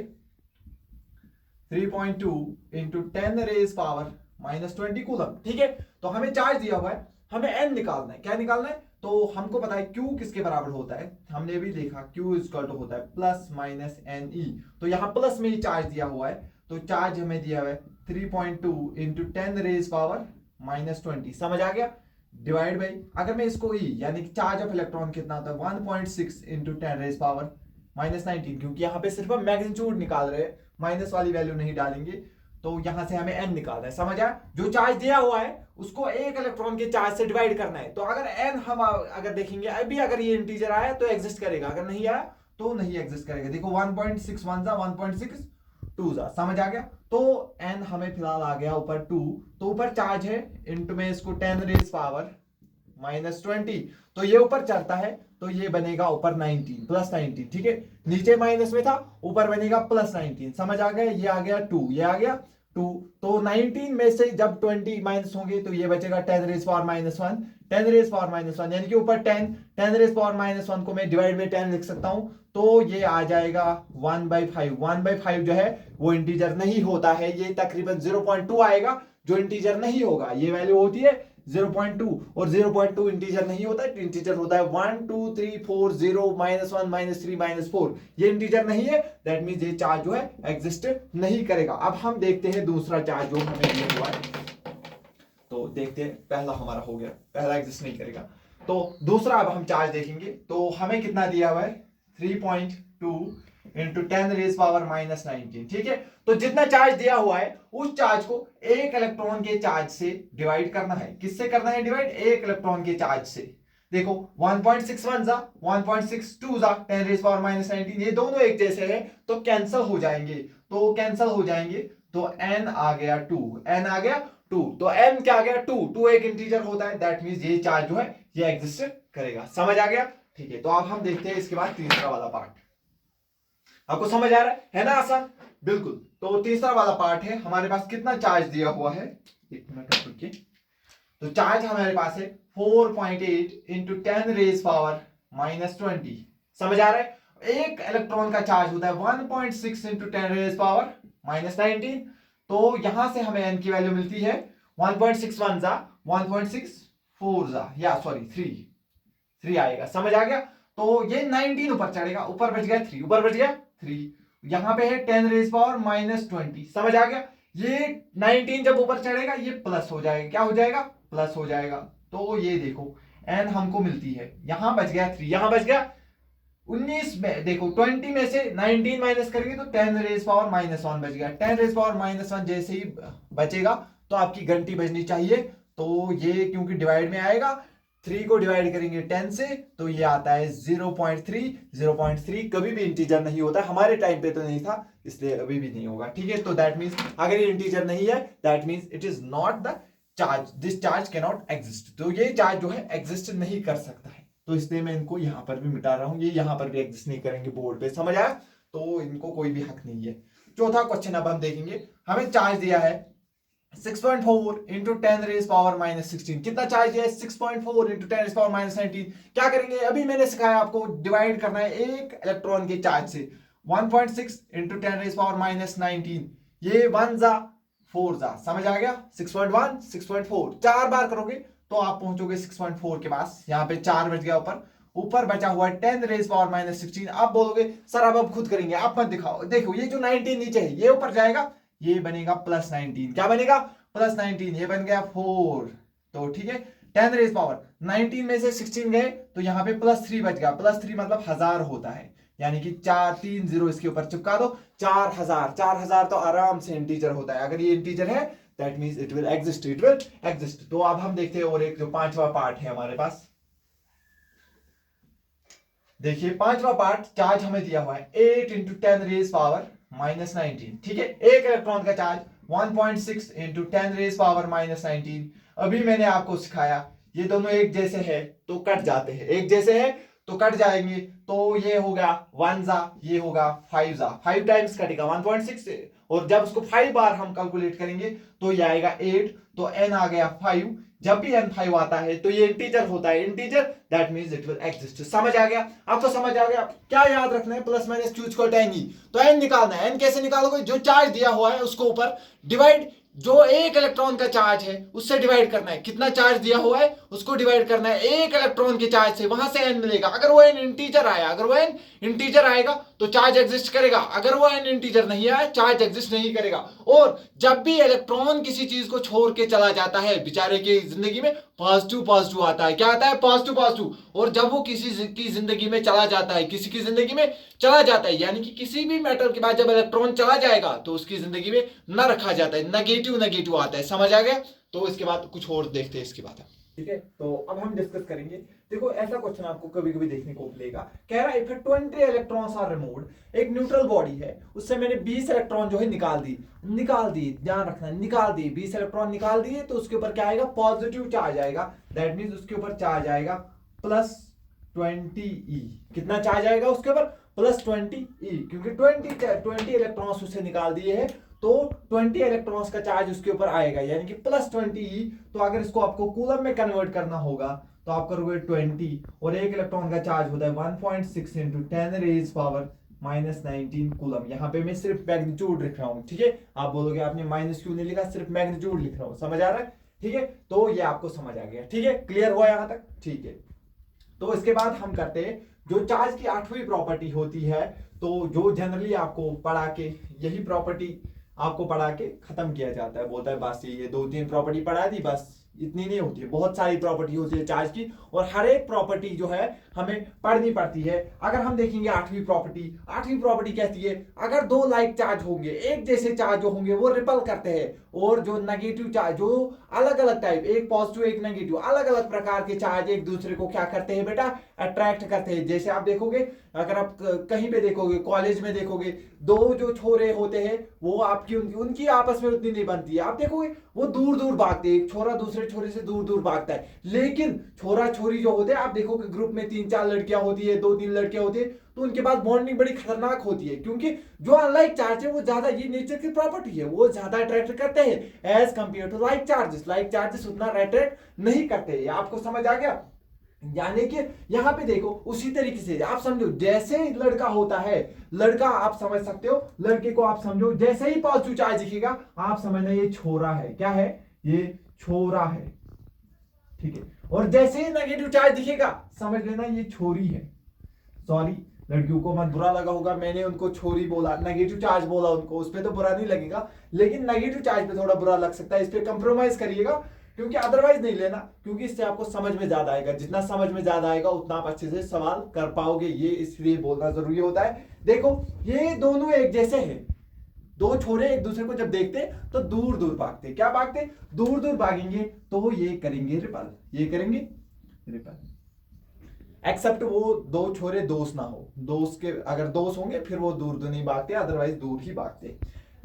S2: 3.2 into 10 raise power minus 20 coulomb, ठीक है। तो हमें चार्ज दिया हुआ है, हमें एन निकालना है। क्या निकालना है? तो हमको पता है Q किसके बराबर होता है, हमने भी देखा Q इज इक्वल टू होता है प्लस माइनस एन ई। तो यहाँ प्लस में ही चार्ज दिया हुआ है, तो चार्ज हमें दिया हुआ है 3.2 इंटू 10 रेज पावर माइनस 20, समझ आ गया। डिवाइड बाई, अगर मैं इसको ई यानी कि चार्ज ऑफ इलेक्ट्रॉन कितना होता है 1.6 इंटू 10 रेज पावर माइनस 19, क्योंकि यहाँ पे सिर्फ हम मैग्नीट्यूड निकाल रहे हैं, माइनस वाली वैल्यू नहीं डालेंगे, तो यहां से हमें एन निकालना है। समझ आया? जो चार्ज दिया हुआ है उसको एक इलेक्ट्रॉन के चार्ज से डिवाइड करना है। तो अगर एन हम अगर देखेंगे अभी, अगर ये इंटीजर आया तो एग्जिस्ट करेगा, अगर नहीं आया तो नहीं एग्जिस्ट करेगा। देखो 1.61 जा 1.62 जा, समझ आ गया। तो एन हमें फिलहाल आ गया ऊपर 2, तो ऊपर चार्ज है इंटू में इसको 10 रेज पावर माइनस 20, तो ये ऊपर चढ़ता है तो ये बनेगा ऊपर 19 प्लस 19, ठीक है। नीचे माइनस में था, ऊपर बनेगा प्लस 19, समझ आ गया। ये आ गया 2, ये आ गया 2, तो 19 में से जब 20 माइनस होंगे तो ये बचेगा 10 raise power minus 1, 10 raise power minus 1 यानी कि ऊपर 10 रेज पावर माइनस 1 को मैं डिवाइड में 10 लिख सकता हूं, तो ये आ जाएगा 1/5। 1/5 जो है वो इंटीजर नहीं होता है, ये तकरीबन 0.2 आएगा जो इंटीजर नहीं होगा। ये वैल्यू होती है 0.2 और 0.2 इंटीजर नहीं होता है, इंटीजर होता है 1 2 3 4 0 -1 -3 -4, ये इंटीजर नहीं है, दैट मींस ये चार्ज जो है एग्जिस्ट नहीं करेगा। अब हम देखते हैं दूसरा चार्ज जो हमें दिया हुआ है, तो देखते हैं। पहला हमारा हो गया, पहला एग्जिस्ट नहीं करेगा, तो दूसरा अब हम चार्ज देखेंगे। तो हमें कितना दिया हुआ है 3.2 इंटू 10 रेज पावर माइनस 19, ठीक है। तो जितना चार्ज दिया हुआ है उस चार्ज को एक इलेक्ट्रॉन के चार्ज से डिवाइड करना है। किससे करना है डिवाइड? एक इलेक्ट्रॉन के चार्ज से। देखो 1.61 जा 1.62 जा 10 रेज पावर माइनस 19, ये दोनों एक जैसे हैं तो कैंसिल हो जाएंगे, तो n आ गया 2, n आ गया 2, तो n क्या आ गया 2, 2 एक इंटीजर होता है, दैट मींस ये चार्ज जो है ये एग्जिस्ट करेगा। समझ आ गया? ठीक है। तो अब हम देखते हैं इसके बाद तीसरा वाला पार्ट। आपको समझ आ रहा है ना? आसान, बिल्कुल। तो तीसरा वाला पार्ट है, हमारे पास कितना चार्ज दिया हुआ है, एक मिनट रुकिए। तो चार्ज हमारे पास है 4.8 इंटू 10 रेज पावर माइनस 20, समझ आ रहा है। एक इलेक्ट्रॉन का चार्ज होता है 1.6 इंटू 10 रेज पावर माइनस 19, तो यहां से हमें n की वैल्यू मिलती है 1.61 जा 1.64 जा, या सॉरी 3 आएगा, समझ आ गया। तो ये 19 ऊपर चढ़ेगा, ऊपर बच गया 3, ऊपर बच गया 3, यहां पे है 10 रेज पावर माइनस 20, समझ आ गया। ये 19 जब ऊपर चढ़ेगा ये प्लस हो जाएगा, क्या हो जाएगा? प्लस हो जाएगा। तो ये देखो n हमको मिलती है, यहां बच गया 3, यहां बच गया 19 में, देखो 20 में से 19 माइनस करेंगे तो 10 रेज पावर माइनस 1 बच गया। 10 रेज पावर माइनस 1 जैसे ही बचेगा तो आपकी घंटी बजनी चाहिए। तो ये क्योंकि डिवाइड में आएगा, 3 को डिवाइड करेंगे 10 से तो ये आता है 0.3। 0.3 कभी भी इंटीजर नहीं होता, हमारे टाइम पे तो नहीं था इसलिए अभी भी नहीं होगा, ठीक है। तो दैट मींस अगर ये इंटीजर नहीं है that means it is not the charge, this charge can not exist. तो ये चार्ज जो है एग्जिस्ट नहीं कर सकता है, तो इसलिए मैं इनको यहां पर भी मिटा रहा हूं, ये यहां पर भी एग्जिस्ट नहीं करेंगे बोर्ड पे, समझ आया? तो इनको कोई भी हक नहीं है। चौथा क्वेश्चन अब हम देखेंगे, हमें चार्ज दिया है 6.4 इंटू 10 रेज पावर माइनस 16, कितना चार्ज दिया है 6.4 इंटू 10 रेज पावर माइनस 19। क्या करेंगे? अभी मैंने सिखाया आपको डिवाइड करना है एक इलेक्ट्रॉन के चार्ज से। 1.6 इंटू 10 रेज पावर माइनस 19, ये 1 जा 4 जा, समझ आ गया। 6.1 6.4 4 बार करोगे तो आप पहुंचोगे 6.4 के पास, यहाँ पे 4 बच गया ऊपर ऊपर बचा हुआ है 10 रेज पावर माइनस 16। आप बोलोगे सर अब खुद करेंगे, आप मत दिखाओ। देखो ये जो 19 नीचे है ये ऊपर जाएगा, ये बनेगा प्लस 19। क्या बनेगा? प्लस 19। ये बन गया 4। तो ठीक है, 10 रेज पावर 19 में से 16 गए तो यहाँ पे प्लस 3 बच गया। प्लस 3 मतलब 1000 होता है, यानी कि 3 0 इसके ऊपर चिपका दो। 4000, 4000 तो आराम से इंटीजर होता है। अगर ये इंटीजर है that means it will exist, it will exist. तो अब हम देखते हैं और एक जो पांचवा पार्ट है हमारे पास। देखिए पांचवा पार्ट, चार्ज हमें दिया हुआ है 8 इंटू 10 रेज पावर माइनस 19। ठीक है, एक इलेक्ट्रॉन का charge 1.6 into 10 raise power minus 19। अभी मैंने आपको सिखाया ये दोनों एक जैसे है तो कट जाते हैं, एक जैसे है तो कट जाएंगे। तो ये होगा 1 जा, ये होगा 5 जा, 5 टाइम्स कटेगा 1.6 से। और जब उसको 5 बार हम कैलकुलेट करेंगे तो ये आएगा 8, तो n आ गया 5। जब भी n 5 आता है तो ये इंटीजर होता है, integer that means it will exist. समझ आ गया? आपको समझ आ गया? क्या याद रखना है? Plus minus q equal to n ही। तो n निकालना है। n कैसे निकालोगे? जो चार्ज दिया हुआ है उसको ऊपर डिवाइड, जो एक इलेक्ट्रॉन का चार्ज है उससे डिवाइड करना है। कितना चार्ज दिया हुआ है उसको डिवाइड करना है एक इलेक्ट्रॉन के चार्ज से, वहां से n मिलेगा। अगर वो n इंटीजर आया, अगर वो n इंटीजर आएगा तो चार्ज एग्जिस्ट करेगा, अगर वो n इंटीजर नहीं आया चार्ज एग्जिस्ट नहीं करेगा। और जब भी इलेक्ट्रॉन किसी चीज को छोड़ के चला जाता है बेचारे की जिंदगी में पॉजिटिव पॉजिटिव आता है। क्या आता है? Positive positive. और जब वो किसी की जिंदगी में चला जाता है, किसी की जिंदगी में चला जाता है, यानी कि किसी भी मेटल के बाद जब इलेक्ट्रॉन चला जाएगा तो उसकी जिंदगी में न रखा जाता है, नेगेटिव नेगेटिव आता है। समझ आ गया? तो इसके बाद कुछ और देखते हैं इसके बाद। ठीक है, तो अब हम डिस्कस करेंगे। देखो ऐसा क्वेश्चन आपको कभी कभी देखने को मिलेगा, कह रहा है इफ 20 इलेक्ट्रॉन्स आर रिमूव्ड, एक न्यूट्रल बॉडी है उससे मैंने 20 इलेक्ट्रॉन जो है निकाल दी, ध्यान रखना निकाल दी, 20 इलेक्ट्रॉन निकाल दिए तो उसके ऊपर क्या आएगा? पॉजिटिव चार्ज आएगा। दैट मींस उसके ऊपर चार्ज आएगा प्लस 20 E। कितना चार्ज आएगा उसके ऊपर? प्लस 20 E, क्योंकि 20 इलेक्ट्रॉन्स उससे निकाल दिए हैं तो 20 इलेक्ट्रॉन्स का चार्ज उसके ऊपर आएगा, यानी कि प्लस 20 E। तो अगर इसको आपको कूलम में कन्वर्ट करना होगा तो आप करोगे 20, और एक इलेक्ट्रॉन का चार्ज होता है 1.6 into 10 raise power minus 19 coulomb. यहाँ पे मैं सिर्फ मैग्नीट्यूड लिख रहा हूँ। ठीक है, आप बोलोगे आपने माइनस क्यों नहीं लिखा? सिर्फ मैग्नीट्यूड लिख रहा हूँ। समझ आ रहा है? ठीक है, तो ये आपको समझ आ गया। ठीक है, क्लियर हुआ यहाँ तक? ठीक है, तो इसके बाद हम करते हैं जो चार्ज की 8वीं प्रॉपर्टी होती है, तो जो जनरली आपको पढ़ा के यही प्रॉपर्टी आपको पढ़ा के खत्म किया जाता है। बोलता है बस ये 2-3 प्रॉपर्टी पढ़ा दी, बस इतनी नहीं होती है, बहुत सारी प्रॉपर्टी होती है चार्ज की, और हर एक प्रॉपर्टी जो है हमें पढ़नी पड़ती है। अगर हम देखेंगे 8वीं प्रॉपर्टी कहती है अगर दो लाइक चार्ज होंगे, एक जैसे चार्ज जो होंगे वो रिपल करते हैं, और जो नेगेटिव चार्ज, जो अलग अलग टाइप, एक पॉजिटिव एक नेगेटिव, अलग अलग प्रकार के चार्ज एक दूसरे को क्या करते हैं बेटा? अट्रैक्ट करते हैं। जैसे आप देखोगे, अगर आप कहीं पे देखोगे, कॉलेज में देखोगे, दो जो छोरे होते हैं वो आपकी उनकी आपस में उतनी नहीं बनती है। आप देखोगे वो दूर दूर भागते हैं, एक छोरा दूसरे छोरे से दूर दूर भागता है। लेकिन छोरा छोरी जो होते हैं, आप देखोगे ग्रुप में 3-4 लड़कियां होती है, 2-3 लड़कियां होती है, तो उनके पास बॉन्डिंग बड़ी खतरनाक होती है, क्योंकि जो अनलाइक चार्ज है वो ज्यादा, ये नेचर की प्रॉपर्टी है, वो ज्यादा अट्रैक्ट करते हैं as compare to like charges. Like charges उतना अट्रैक्ट नहीं करते हैं। आपको समझ आ गया? यानी कि यहां पे देखो उसी तरीके से आप समझो, जैसे लड़का होता है, लड़का आप समझ सकते हो, लड़के को आप समझो, जैसे ही पॉजिटिव चार्ज दिखेगा आप समझना ये छोरा है। क्या है? ये छोरा है। ठीक है, और जैसे ही नेगेटिव चार्ज दिखेगा समझ लेना ये छोरी है। सॉरी, लड़कियों को मत बुरा लगा होगा, मैंने उनको छोरी बोला, नेगेटिव चार्ज बोला उनको, उस पर तो बुरा नहीं लगेगा, लेकिन नेगेटिव चार्ज पे थोड़ा बुरा लग सकता है। इस पे कंप्रोमाइज करिएगा, क्योंकि अदरवाइज नहीं लेना, क्योंकि इससे आपको समझ में ज्यादा आएगा। जितना समझ में ज्यादा आएगा उतना आप अच्छे से सवाल कर पाओगे, ये इसलिए बोलना जरूरी होता है। देखो ये दोनों एक जैसे हैं, दो छोरे एक दूसरे को जब देखते तो दूर दूर भागते। क्या भागते? दूर दूर भागेंगे तो ये करेंगे रिपल, ये करेंगे रिपल, एक्सेप्ट वो दो छोरे दोस्त ना हो। दोस्त के अगर दोस्त होंगे फिर वो दूर दूर नहीं भागते, अदरवाइज दूर ही भागते।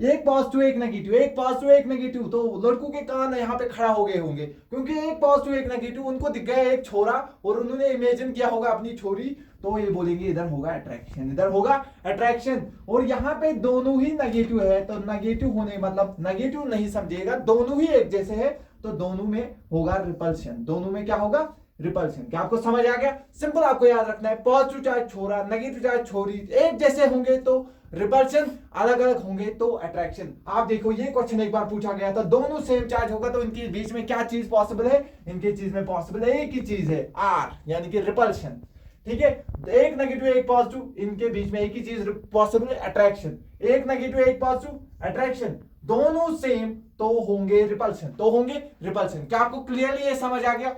S2: एक पॉजिटिव एक नेगेटिव, एक पॉजिटिव एक नेगेटिव, तो लड़कों के कान यहाँ पे खड़ा हो गए होंगे, क्योंकि एक पॉजिटिव एक नेगेटिव, उनको दिख गया एक छोरा और उन्होंने इमेजिन किया होगा अपनी छोरी, तो ये बोलेंगे इधर होगा अट्रैक्शन, इधर होगा अट्रैक्शन। और यहाँ पे दोनों ही नेगेटिव है, तो नेगेटिव होने मतलब नेगेटिव नहीं समझिएगा, दोनों ही एक जैसे है तो दोनों में होगा रिपल्शन। दोनों में क्या होगा? रिपल्शन। क्या आपको समझ आ गया? सिंपल आपको याद रखना है, पॉजिटिव चार्ज छोरा, नेगेटिव चार्ज छोरी, एक जैसे होंगे तो रिपल्शन, अलग अलग होंगे तो अट्रैक्शन। आप देखो ये क्वेश्चन एक बार पूछा गया था, दोनों सेम चार्ज होगा तो इनके बीच में क्या चीज पॉसिबल है? इनके चीज में पॉसिबल है एक ही चीज है, आर, यानी कि रिपल्शन। ठीक है, एक नेगेटिव एक पॉजिटिव, इनके बीच में एक ही चीज पॉसिबल, अट्रैक्शन। एक नेगेटिव एक पॉजिटिव, अट्रैक्शन, दोनों सेम तो होंगे रिपल्शन, तो होंगे रिपल्शन। क्या आपको क्लियरली ये समझ आ गया?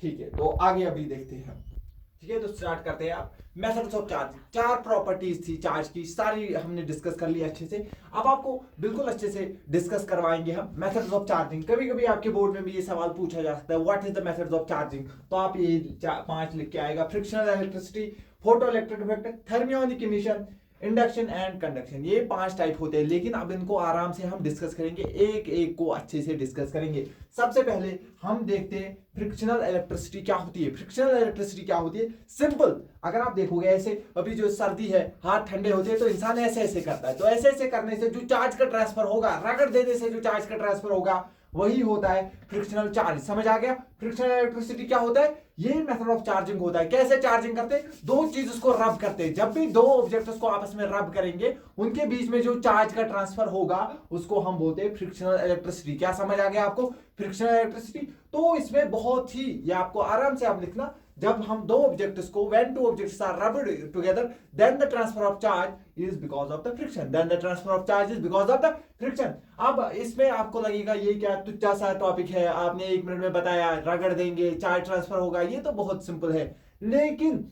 S2: ठीक है, तो आगे अभी देखते हैं। ठीक है, तो स्टार्ट करते हैं आप मेथड्स ऑफ चार्जिंग। चार प्रॉपर्टीज थी चार्ज की, सारी हमने डिस्कस कर ली अच्छे से। अब आपको बिल्कुल अच्छे से डिस्कस करवाएंगे हम मेथड्स ऑफ चार्जिंग। कभी कभी आपके बोर्ड में भी ये सवाल पूछा जा सकता है, what is the methods of charging, तो आप ये 5 लिख के आएगा। Frictional electricity, photo electric effect, thermionic emission, induction and conduction. ये 5 टाइप होते हैं, लेकिन अब इनको आराम से हम डिस्कस करेंगे, एक एक को अच्छे से डिस्कस करेंगे। सबसे पहले हम देखते हैं फ्रिक्शनल इलेक्ट्रिसिटी क्या होती है। फ्रिक्शनल इलेक्ट्रिसिटी क्या होती है? सिंपल, अगर आप देखोगे ऐसे, अभी जो सर्दी है, हाथ ठंडे होते हैं तो इंसान ऐसे ऐसे करता है, तो ऐसे ऐसे करने से जो चार्ज का ट्रांसफर होगा, रगड़ देने से जो चार्ज का ट्रांसफर होगा, वही होता है फ्रिक्शनल चार्ज। समझ आ गया? फ्रिक्शनल इलेक्ट्रिसिटी क्या होता है? ये मेथड ऑफ चार्जिंग होता है। कैसे चार्जिंग करते हैं? दो चीज उसको रब करते हैं। जब भी दो ऑब्जेक्ट्स को आपस में रब करेंगे, उनके बीच में जो चार्ज का ट्रांसफर होगा, उसको हम बोलते हैं फ्रिक्शनल इलेक्ट्रिसिटी। क्या समझ आ गया आपको? Frictional electricity. तो इसमें बहुत ही, ये आपको आराम से आप लिखना, जब हम दो ऑब्जेक्ट्स को, when two objects are rubbed together, then the transfer of charge is because of the friction, then the transfer of charge is because of the friction। अब इसमें आपको लगेगा ये क्या तुच्चा सा टॉपिक है, आपने 1 मिनट में बताया, रगड़ देंगे चार्ज ट्रांसफर होगा, ये तो बहुत सिंपल है। लेकिन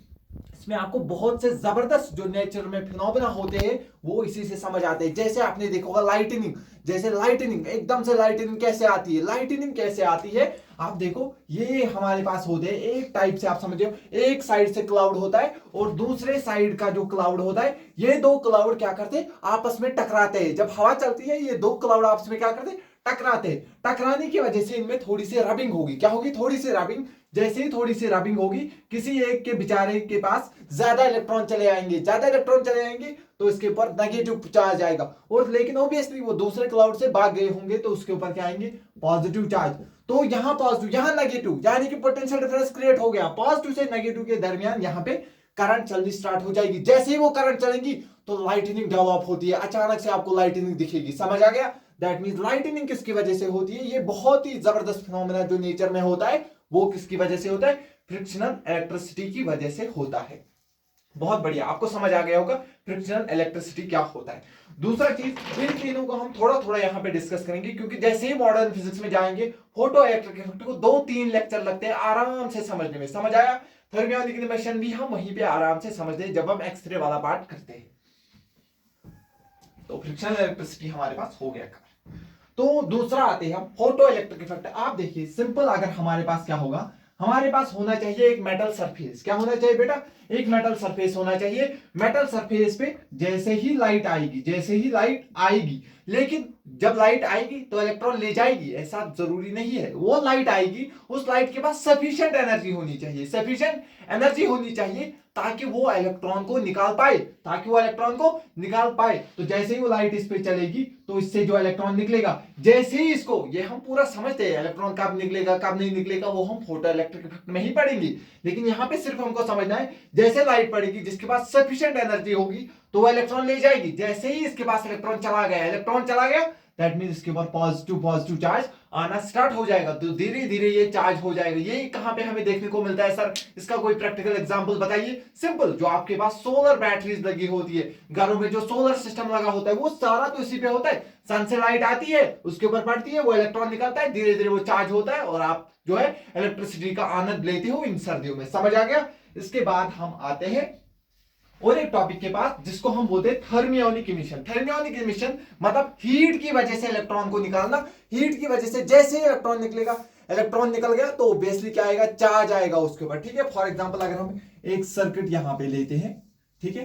S2: इसमें आपको बहुत से जबरदस्त जो नेचर में फिनोमेना होते हैं, वो इसी से समझ आते हैं। जैसे आपने देखा होगा लाइटनिंग, जैसे लाइटनिंग, एकदम से लाइटनिंग कैसे आती है? लाइटनिंग कैसे आती है? आप देखो, ये हमारे पास होते हैं एक टाइप से, आप समझिए एक साइड से क्लाउड होता है और दूसरे साइड का जो क्लाउड होता है, ये दो क्लाउड क्या करते हैं? आपस में टकराते हैं। जब हवा चलती है, ये दो क्लाउड आपस में क्या करते हैं? टकराते हैं। टकराने की वजह से इनमें थोड़ी सी रबिंग होगी। क्या होगी? थोड़ी सी रबिंग। जैसे ही थोड़ी सी रबिंग होगी, किसी एक के बेचारे के पास ज्यादा इलेक्ट्रॉन चले आएंगे, ज्यादा इलेक्ट्रॉन चले आएंगे तो इसके ऊपर नेगेटिव चार्ज आएगा, और लेकिन ऑब्वियसली वो दूसरे क्लाउड से भाग गए होंगे तो उसके ऊपर क्या आएंगे? Positive charge. तो यहाँ पॉजिटिव, यहाँ नेगेटिव, यानी कि पोटेंशियल डिफरेंस क्रिएट हो गया। पॉजिटिव से नेगेटिव के दरमियान यहाँ पे करंट चलनी स्टार्ट हो जाएगी। जैसे ही वो करंट चलेगी तो लाइटनिंग डेवलप होती है, अचानक से आपको लाइटनिंग दिखेगी। समझ आ गया? दैट मींस लाइटनिंग किसकी वजह से होती है? ये बहुत ही जबरदस्त फिनोमेना जो नेचर में होता है, वो किसकी वजह से होता है? फ्रिक्शनल इलेक्ट्रिसिटी की वजह से होता है। बहुत बढ़िया, आपको समझ आ गया होगा फ्रिक्शनल इलेक्ट्रिसिटी क्या होता है। दूसरा चीज, इन तीनों को हम थोड़ा थोड़ा यहाँ पे डिस्कस करेंगे, क्योंकि जैसे ही मॉडर्न फिजिक्स में जाएंगे, फोटो इलेक्ट्रिक इफेक्ट को 2-3 लेक्चर लगते हैं आराम से समझने में। समझ आया? थर्मियोनिक इमिशन भी हम वहीं पे आराम से समझते हैं जब हम एक्सरे वाला पार्ट करते हैं। तो फ्रिक्शनल इलेक्ट्रिसिटी हमारे पास हो गया। तो दूसरा आते हैं हम फोटो इलेक्ट्रिक इफेक्ट। आप देखिए, सिंपल, अगर हमारे पास क्या होगा, हमारे पास होना चाहिए एक मेटल सरफेस। क्या होना चाहिए बेटा? एक मेटल सरफेस होना चाहिए। मेटल सरफेस पे जैसे ही लाइट आएगी, जैसे ही लाइट आएगी, लेकिन जब लाइट आएगी तो इलेक्ट्रॉन ले जाएगी, ऐसा जरूरी नहीं है। वो लाइट आएगी, उस लाइट के पास सफिशिएंट एनर्जी होनी चाहिए, सफिशिएंट एनर्जी होनी चाहिए ताकि वो इलेक्ट्रॉन को निकाल पाए, ताकि वो इलेक्ट्रॉन को निकाल पाए। तो जैसे ही वो लाइट इस पे चलेगी तो इससे जो इलेक्ट्रॉन निकलेगा, जैसे ही इसको, ये हम पूरा समझते हैं, इलेक्ट्रॉन कब निकलेगा कब नहीं निकलेगा वो हम फोटो इलेक्ट्रिक इफेक्ट में ही पढ़ेंगे। लेकिन यहाँ पे सिर्फ हमको समझना है, जैसे लाइट पड़ेगी, जिसके पास सफिशिएंट एनर्जी होगी तो वो इलेक्ट्रॉन ले जाएगी। जैसे ही इसके पास इलेक्ट्रॉन चला गया, दैट मींस इसके ऊपर पॉजिटिव चार्ज आना स्टार्ट हो जाएगा। तो धीरे धीरे ये चार्ज हो जाएगा। ये कहां पे हमें देखने को मिलता है सर? इसका कोई प्रैक्टिकल एग्जांपल बताइए। सिंपल, जो आपके पास सोलर बैटरीज लगी होती है घरों में, जो सोलर सिस्टम लगा होता है, वो सारा तो इसी पे होता है। सन से लाइट आती है, उसके ऊपर पड़ती है, वो इलेक्ट्रॉन निकलता है, धीरे धीरे वो चार्ज होता है और आप जो है इलेक्ट्रिसिटी का आनंद लेते हो इन सर्दियों में। समझ आ गया? इसके बाद हम आते हैं और एक टॉपिक के पास जिसको हम बोलते हैं थर्मियोनिक इमिशन। थर्मियोनिक इमिशन मतलब हीट की वजह से इलेक्ट्रॉन को निकालना। हीट की वजह से जैसे ही इलेक्ट्रॉन निकलेगा, इलेक्ट्रॉन निकल गया तो ऑब्वियसली क्या आएगा? चार्ज आएगा उसके ऊपर। ठीक है, फॉर एग्जांपल अगर हम एक सर्किट यहां पे लेते हैं, ठीक है,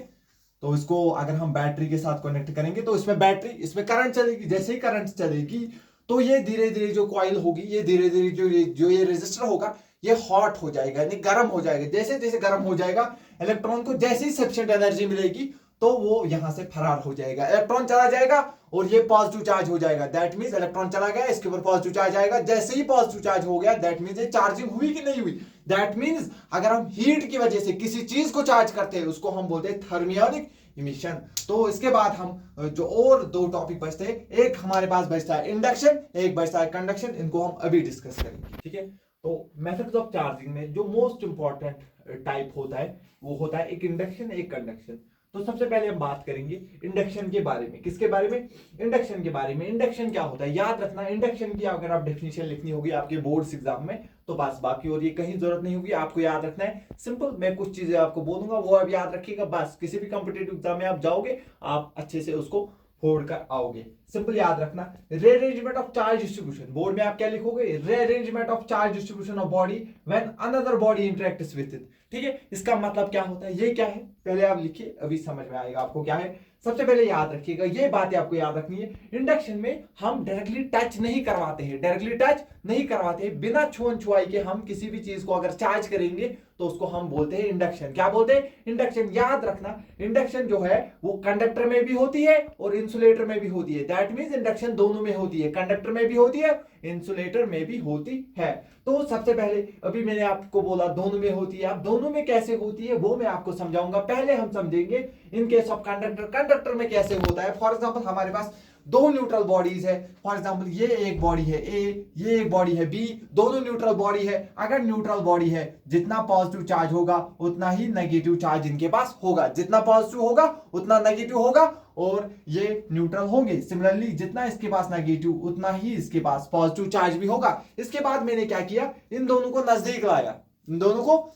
S2: तो इसको अगर हम बैटरी के साथ कनेक्ट करेंगे तो इसमें बैटरी, इसमें करंट चलेगी। जैसे ही करंट चलेगी तो ये धीरे धीरे जो कॉइल होगी, ये धीरे धीरे जो ये रेजिस्टर होगा, ये हॉट हो जाएगा, यानी गर्म हो जाएगा। जैसे जैसे गर्म हो जाएगा, इलेक्ट्रॉन को जैसे ही सफिशिएंट एनर्जी मिलेगी तो वो यहां से फरार हो जाएगा, इलेक्ट्रॉन चला जाएगा और ये पॉजिटिव चार्ज हो जाएगा। दैट मींस इलेक्ट्रॉन चला गया, इसके ऊपर पॉजिटिव चार्ज आएगा। जैसे ही पॉजिटिव चार्ज हो गया, दैट मींस ये चार्जिंग हुई कि नहीं हुई। दैट मींस अगर हम हीट की वजह से किसी चीज को चार्ज करते हैं, उसको हम बोलते हैं थर्मियोनिक इमिशन। तो इसके बाद हम जो और 2 टॉपिक बचते हैं, एक हमारे पास बचता है इंडक्शन, एक बचता है कंडक्शन। इनको हम अभी डिस्कस करेंगे। ठीक है, तो मेथड्स ऑफ चार्जिंग में जो मोस्ट इंपॉर्टेंट टाइप होता है वो होता है एक इंडक्शन एक कंडक्शन। तो सबसे पहले हम बात करेंगे इंडक्शन के बारे में। किसके बारे में? इंडक्शन के बारे में। इंडक्शन क्या होता है याद रखना। इंडक्शन की अगर आप डेफिनेशन लिखनी होगी आपके बोर्ड्स एग्जाम में तो बस, बाकी और ये कहीं जरूरत नहीं होगी, आपको याद रखना है सिंपल। मैं कुछ चीजें आपको बोलूंगा वो आप याद रखिएगा, बस किसी भी कॉम्पिटेटिव एग्जाम में आप जाओगे आप अच्छे से उसको फोड़ कर आओगे। सिंपल याद रखना, rearrangement of charge distribution. Board में आप क्या लिखोगे? rearrangement of charge distribution of body when another body interacts with it. ठीक है, इसका मतलब क्या होता है, ये क्या है पहले आप लिखिए, अभी समझ में आएगा आपको क्या है। सबसे पहले याद रखिएगा, ये बातें आपको याद रखनी है। इंडक्शन में हम डायरेक्टली टच नहीं करवाते हैं, डायरेक्टली टच नहीं करवाते हैं, बिना छुअन छुआई के हम किसी भी चीज को अगर चार्ज करेंगे तो उसको हम बोलते हैं इंडक्शन। क्या बोलते हैं? इंडक्शन। याद रखना, इंडक्शन जो है वो कंडक्टर में भी होती है और इंसुलेटर में भी होती है। दैट मींस इंडक्शन दोनों में होती है, कंडक्टर में भी होती है, इंसुलेटर में भी होती है। तो सबसे पहले अभी मैंने आपको बोला दोनों में होती है, अब दोनों में कैसे होती है वो मैं आपको समझाऊंगा। पहले हम समझेंगे in case of conductor, conductor में कैसे होता है। फॉर एग्जांपल हमारे पास दो न्यूट्रल बॉडीज है, फॉर एग्जांपल ये एक बॉडी है ए, ये एक बॉडी है बी, दोनों न्यूट्रल बॉडी है। अगर न्यूट्रल बॉडी है जितना पॉजिटिव चार्ज होगा उतना ही नेगेटिव चार्ज इनके पास होगा, जितना पॉजिटिव होगा उतना नेगेटिव होगा, और ये न्यूट्रल होंगे। सिमिलरली जितना इसके पास नेगेटिव उतना ही इसके पास पॉजिटिव चार्ज भी होगा। इसके बाद मैंने क्या किया, इन दोनों को नजदीक लाया, इन दोनों को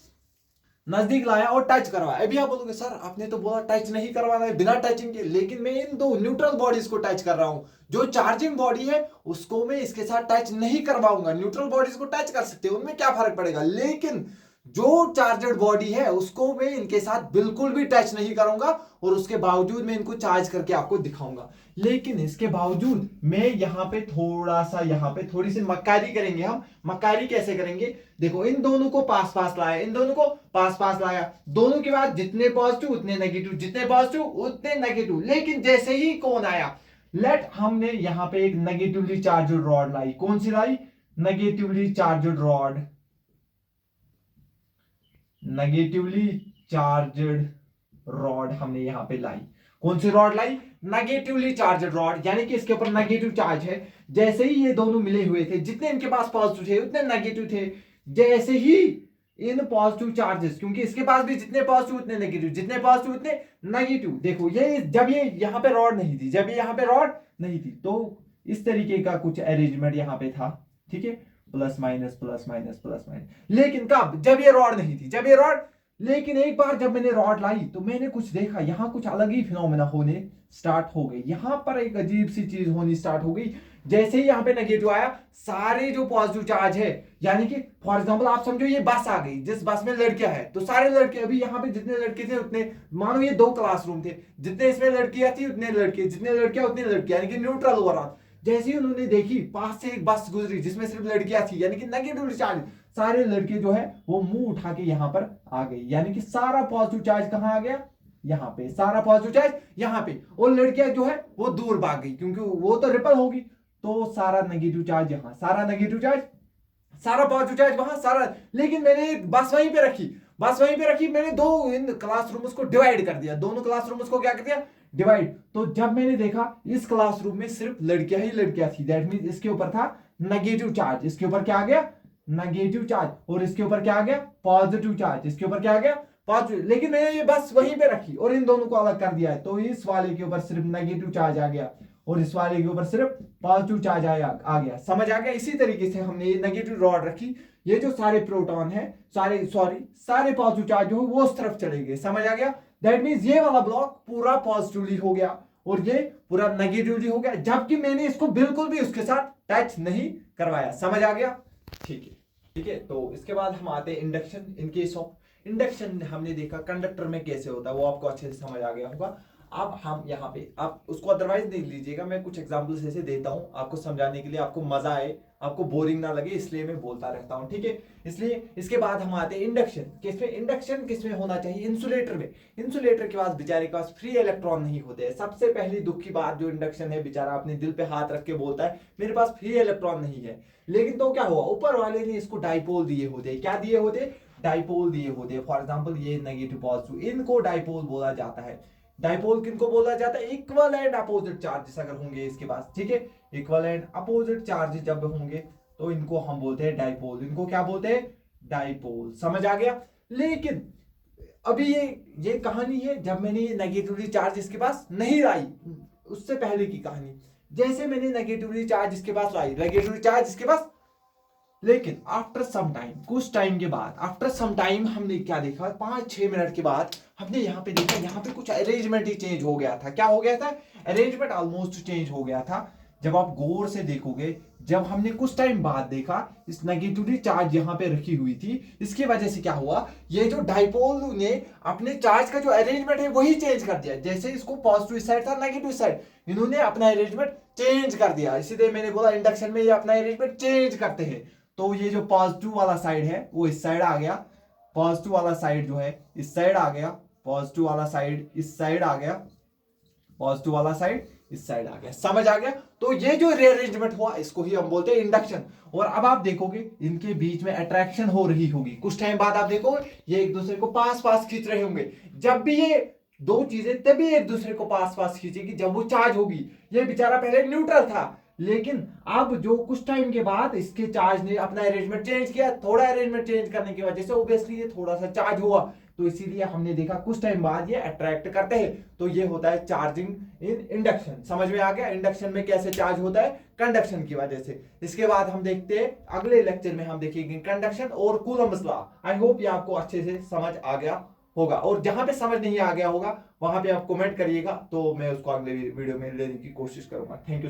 S2: नजदीक लाया और टच करवाया। अभी आप बोलोगे सर आपने तो बोला टच नहीं करवाना है बिना टचिंग के, लेकिन मैं इन दो न्यूट्रल बॉडीज को टच कर रहा हूं। जो चार्जिंग बॉडी है उसको मैं इसके साथ टच नहीं करवाऊंगा। न्यूट्रल बॉडीज को टच कर सकते हो, उनमें क्या फर्क पड़ेगा, लेकिन जो चार्जड बॉडी है उसको मैं इनके साथ बिल्कुल भी टच नहीं करूंगा और उसके बावजूद मैं इनको चार्ज करके आपको दिखाऊंगा। लेकिन इसके बावजूद मैं यहाँ पे थोड़ा सा, यहाँ पे थोड़ी सी मक्कारी करेंगे हम। मक्कारी कैसे करेंगे, देखो इन दोनों को पास पास लाया, इन दोनों को पास पास लाया, दोनों के बाद जितने पॉजिटिव उतने नेगेटिव, जितने पॉजिटिव उतने नेगेटिव। लेकिन जैसे ही कौन आया, लेट हमने यहाँ पे एक नेगेटिवली चार्जड रॉड लाई। कौन सी लाई? Negatively charged rod, negatively charged rod हमने यहां पे लाई। कौन सी रॉड लाई? नेगेटिवली चार्जड रॉड, यानी कि इसके ऊपर नेगेटिव चार्ज है। जैसे ही ये दोनों मिले हुए थे, जितने इनके पास पॉजिटिव थे उतने नेगेटिव थे। जैसे ही इन पॉजिटिव चार्जेस, क्योंकि इसके पास भी जितने पॉजिटिव उतने नेगेटिव, जितने पॉजिटिव उतने नेगेटिव। देखो ये जब ये यहां पे रॉड नहीं थी, जब ये यहां पे रॉड नहीं थी तो इस तरीके का कुछ अरेंजमेंट यहां पे था। ठीक है, plus minus plus minus plus minus. लेकिन कब? जब ये रॉड नहीं थी, जब ये रॉड। लेकिन एक बार जब मैंने रॉड लाई तो मैंने कुछ देखा, यहां कुछ अलग ही फिनोमेना होने स्टार्ट हो गई। यहां पर एक अजीब सी चीज होनी स्टार्ट हो गई। जैसे ही यहां पे नेगेटिव आया, सारे जो पॉजिटिव चार्ज है, यानी कि फॉर एग्जांपल आप समझो ये बस आ गई, जिस बस में लड़कियां हैं तो सारे लड़के, अभी यहाँ पे जितने लड़के थे उतने, मानो ये 2 क्लासरूम थे, जितने इसमें लड़कियां थी उतने लड़के, जितने लड़कियां उतनी लड़कियां, यानी कि न्यूट्रल ओवरऑल। जैसे ही उन्होंने देखी, पास से एक बस गुजरी जिसमें सिर्फ लड़कियां थी, यानी कि नेगेटिव चार्ज, सारे लड़के जो है वो मुंह उठा के यहां पर आ गए, यानी कि सारा पॉजिटिव चार्ज कहां आ गया? यहां पे सारा पॉजिटिव चार्ज यहां पे, और लड़कियां जो है वो दूर भाग गई क्योंकि वो तो रिपल होगी। तो सारा नेगेटिव चार्ज यहां, सारा नेगेटिव चार्ज, सारा पॉजिटिव चार्ज वहां, सारा। लेकिन मैंने बस वहीं पे रखी, बस वहीं पे रखी, मैंने दो इन क्लासरूम्स को डिवाइड कर दिया, दोनों क्लासरूम्स को क्या कर दिया? डिवाइड। तो जब मैंने देखा इस क्लासरूम में सिर्फ लड़कियां ही लड़कियां थी, दैट मींस इसके ऊपर था नेगेटिव चार्ज, इसके ऊपर क्या आ गया? नेगेटिव चार्ज, और इसके ऊपर क्या आ गया? पॉजिटिव चार्ज, इसके ऊपर क्या आ गया? पॉजिटिव। लेकिन मैंने ये बस वहीं पे रखी और इन दोनों को अलग कर दिया है, तो इस वाले के ऊपर सिर्फ नेगेटिव चार्ज आ गया और इस वाले के ऊपर सिर्फ पॉजिटिव चार्ज आ गया। समझ आ गया? इसी तरीके से हमने ये नेगेटिव रॉड रखी, ये जो सारे प्रोटॉन है, सारे पॉजिटिव चार्ज जो है वो उस तरफ चले गए। समझ आ गया? दैट मींस ये वाला ब्लॉक पूरा पॉजिटिवली हो गया और ये पूरा नेगेटिवली हो गया, जबकि मैंने इसको बिल्कुल भी उसके साथ टच नहीं करवाया। समझ आ गया? ठीक है, ठीक है। तो इसके बाद हम आते हैं induction. In case of induction हमने देखा कंडक्टर में कैसे होता है, वो आपको अच्छे से समझ आ गया होगा। अब हम यहाँ पे, आप उसको अदरवाइज देख लीजिएगा, मैं कुछ एग्जांपल्स ऐसे देता हूँ आपको समझाने के लिए, आपको मजा आए, आपको बोरिंग ना लगे, इसलिए मैं बोलता रहता हूँ। ठीक है, इसलिए इसके बाद हम आते हैं इंडक्शन। किसमें? इंडक्शन किसमें होना चाहिए? इंसुलेटर में। इंसुलेटर के पास बेचारे के पास फ्री इलेक्ट्रॉन नहीं होते हैं। सबसे पहली दुख की बात, जो इंडक्शन है बेचारा अपने दिल पे हाथ रख के बोलता है मेरे पास फ्री इलेक्ट्रॉन नहीं है। लेकिन तो क्या हुआ, ऊपर वाले ने इसको डाइपोल दिए होते। क्या दिए होते? डाइपोल दिए होते। फॉर एग्जाम्पल ये नेगेटिव पॉजिटिव, इनको डाइपोल बोला जाता है। डाइपोल किनको बोला जाता है? इक्वल एंड अपोजिट चार्जेस अगर होंगे इसके पास। ठीक है, इक्वल एंड अपोजिट चार्ज जब होंगे तो इनको हम बोलते हैं डाइपोल। इनको क्या बोलते हैं? डाइपोल। समझ आ गया? लेकिन अभी ये कहानी है जब मैंने ये नेगेटिवली चार्ज इसके पास नहीं लाई, उससे पहले की कहानी। जैसे मैंने नेगेटिवली चार्ज इसके पास लाई, नेगेटिवली चार्ज इसके पास, लेकिन आफ्टर सम टाइम, कुछ टाइम के बाद, आफ्टर सम टाइम हमने क्या देखा, 5-6 मिनट के बाद हमने यहाँ पे देखा, यहाँ पे कुछ अरेंजमेंट ही चेंज हो गया था। क्या हो गया था? अरेंजमेंट ऑलमोस्ट चेंज हो गया था। जब आप गौर से देखोगे, जब हमने कुछ टाइम बाद देखा इस नेगेटिवली चार्ज यहाँ पे रखी हुई थी, इसकी वजह से क्या हुआ, ये जो डाइपोल ने अपने चार्ज का जो अरेंजमेंट है वही चेंज कर दिया। जैसे इसको पॉजिटिव साइड था, नेगेटिव साइड, इन्होंने अपना अरेंजमेंट चेंज कर दिया। इसीलिए मैंने बोला इंडक्शन में ये अपना अरेंजमेंट चेंज करते हैं। तो ये जो पॉजिटिव वाला साइड है वो इस साइड आ गया, पॉजिटिव वाला साइड जो है इस साइड आ गया, पॉजिटिव वाला साइड इस साइड आ गया, पॉजिटिव वाला साइड इस साइड आ गया। समझ आ गया? तो ये जो रीअरेंजमेंट हुआ इसको ही हम बोलते हैं इंडक्शन। और अब आप देखोगे इनके बीच में अट्रैक्शन हो रही होगी। कुछ टाइम बाद आप देखोगे ये एक दूसरे को पास पास खींच रहे होंगे। जब भी ये दो चीजें तभी एक दूसरे को पास पास खींचेगी जब वो चार्ज होगी। ये बेचारा पहले न्यूट्रल था, लेकिन अब जो कुछ टाइम के बाद इसके चार्ज ने अपना अरेंजमेंट चेंज किया, थोड़ा अरेंजमेंट चेंज करने की वजह से ऑब्वियसली ये थोड़ा सा चार्ज हुआ, तो इसीलिए हमने देखा कुछ टाइम बाद ये अट्रैक्ट करते हैं। तो ये होता है चार्जिंग इन इंडक्शन। समझ में आ गया? इंडक्शन में कैसे चार्ज होता है? कंडक्शन की वजह से। इसके बाद हम देखते हैं अगले लेक्चर में, हम देखेंगे कंडक्शन और कूलम्ब्स लॉ। आई होप ये आपको अच्छे से समझ आ गया होगा, और जहां पे समझ नहीं आ गया होगा वहां पे आप कमेंट करिएगा, तो मैं उसको अगले वीडियो में लेने की कोशिश करूंगा। Thank you.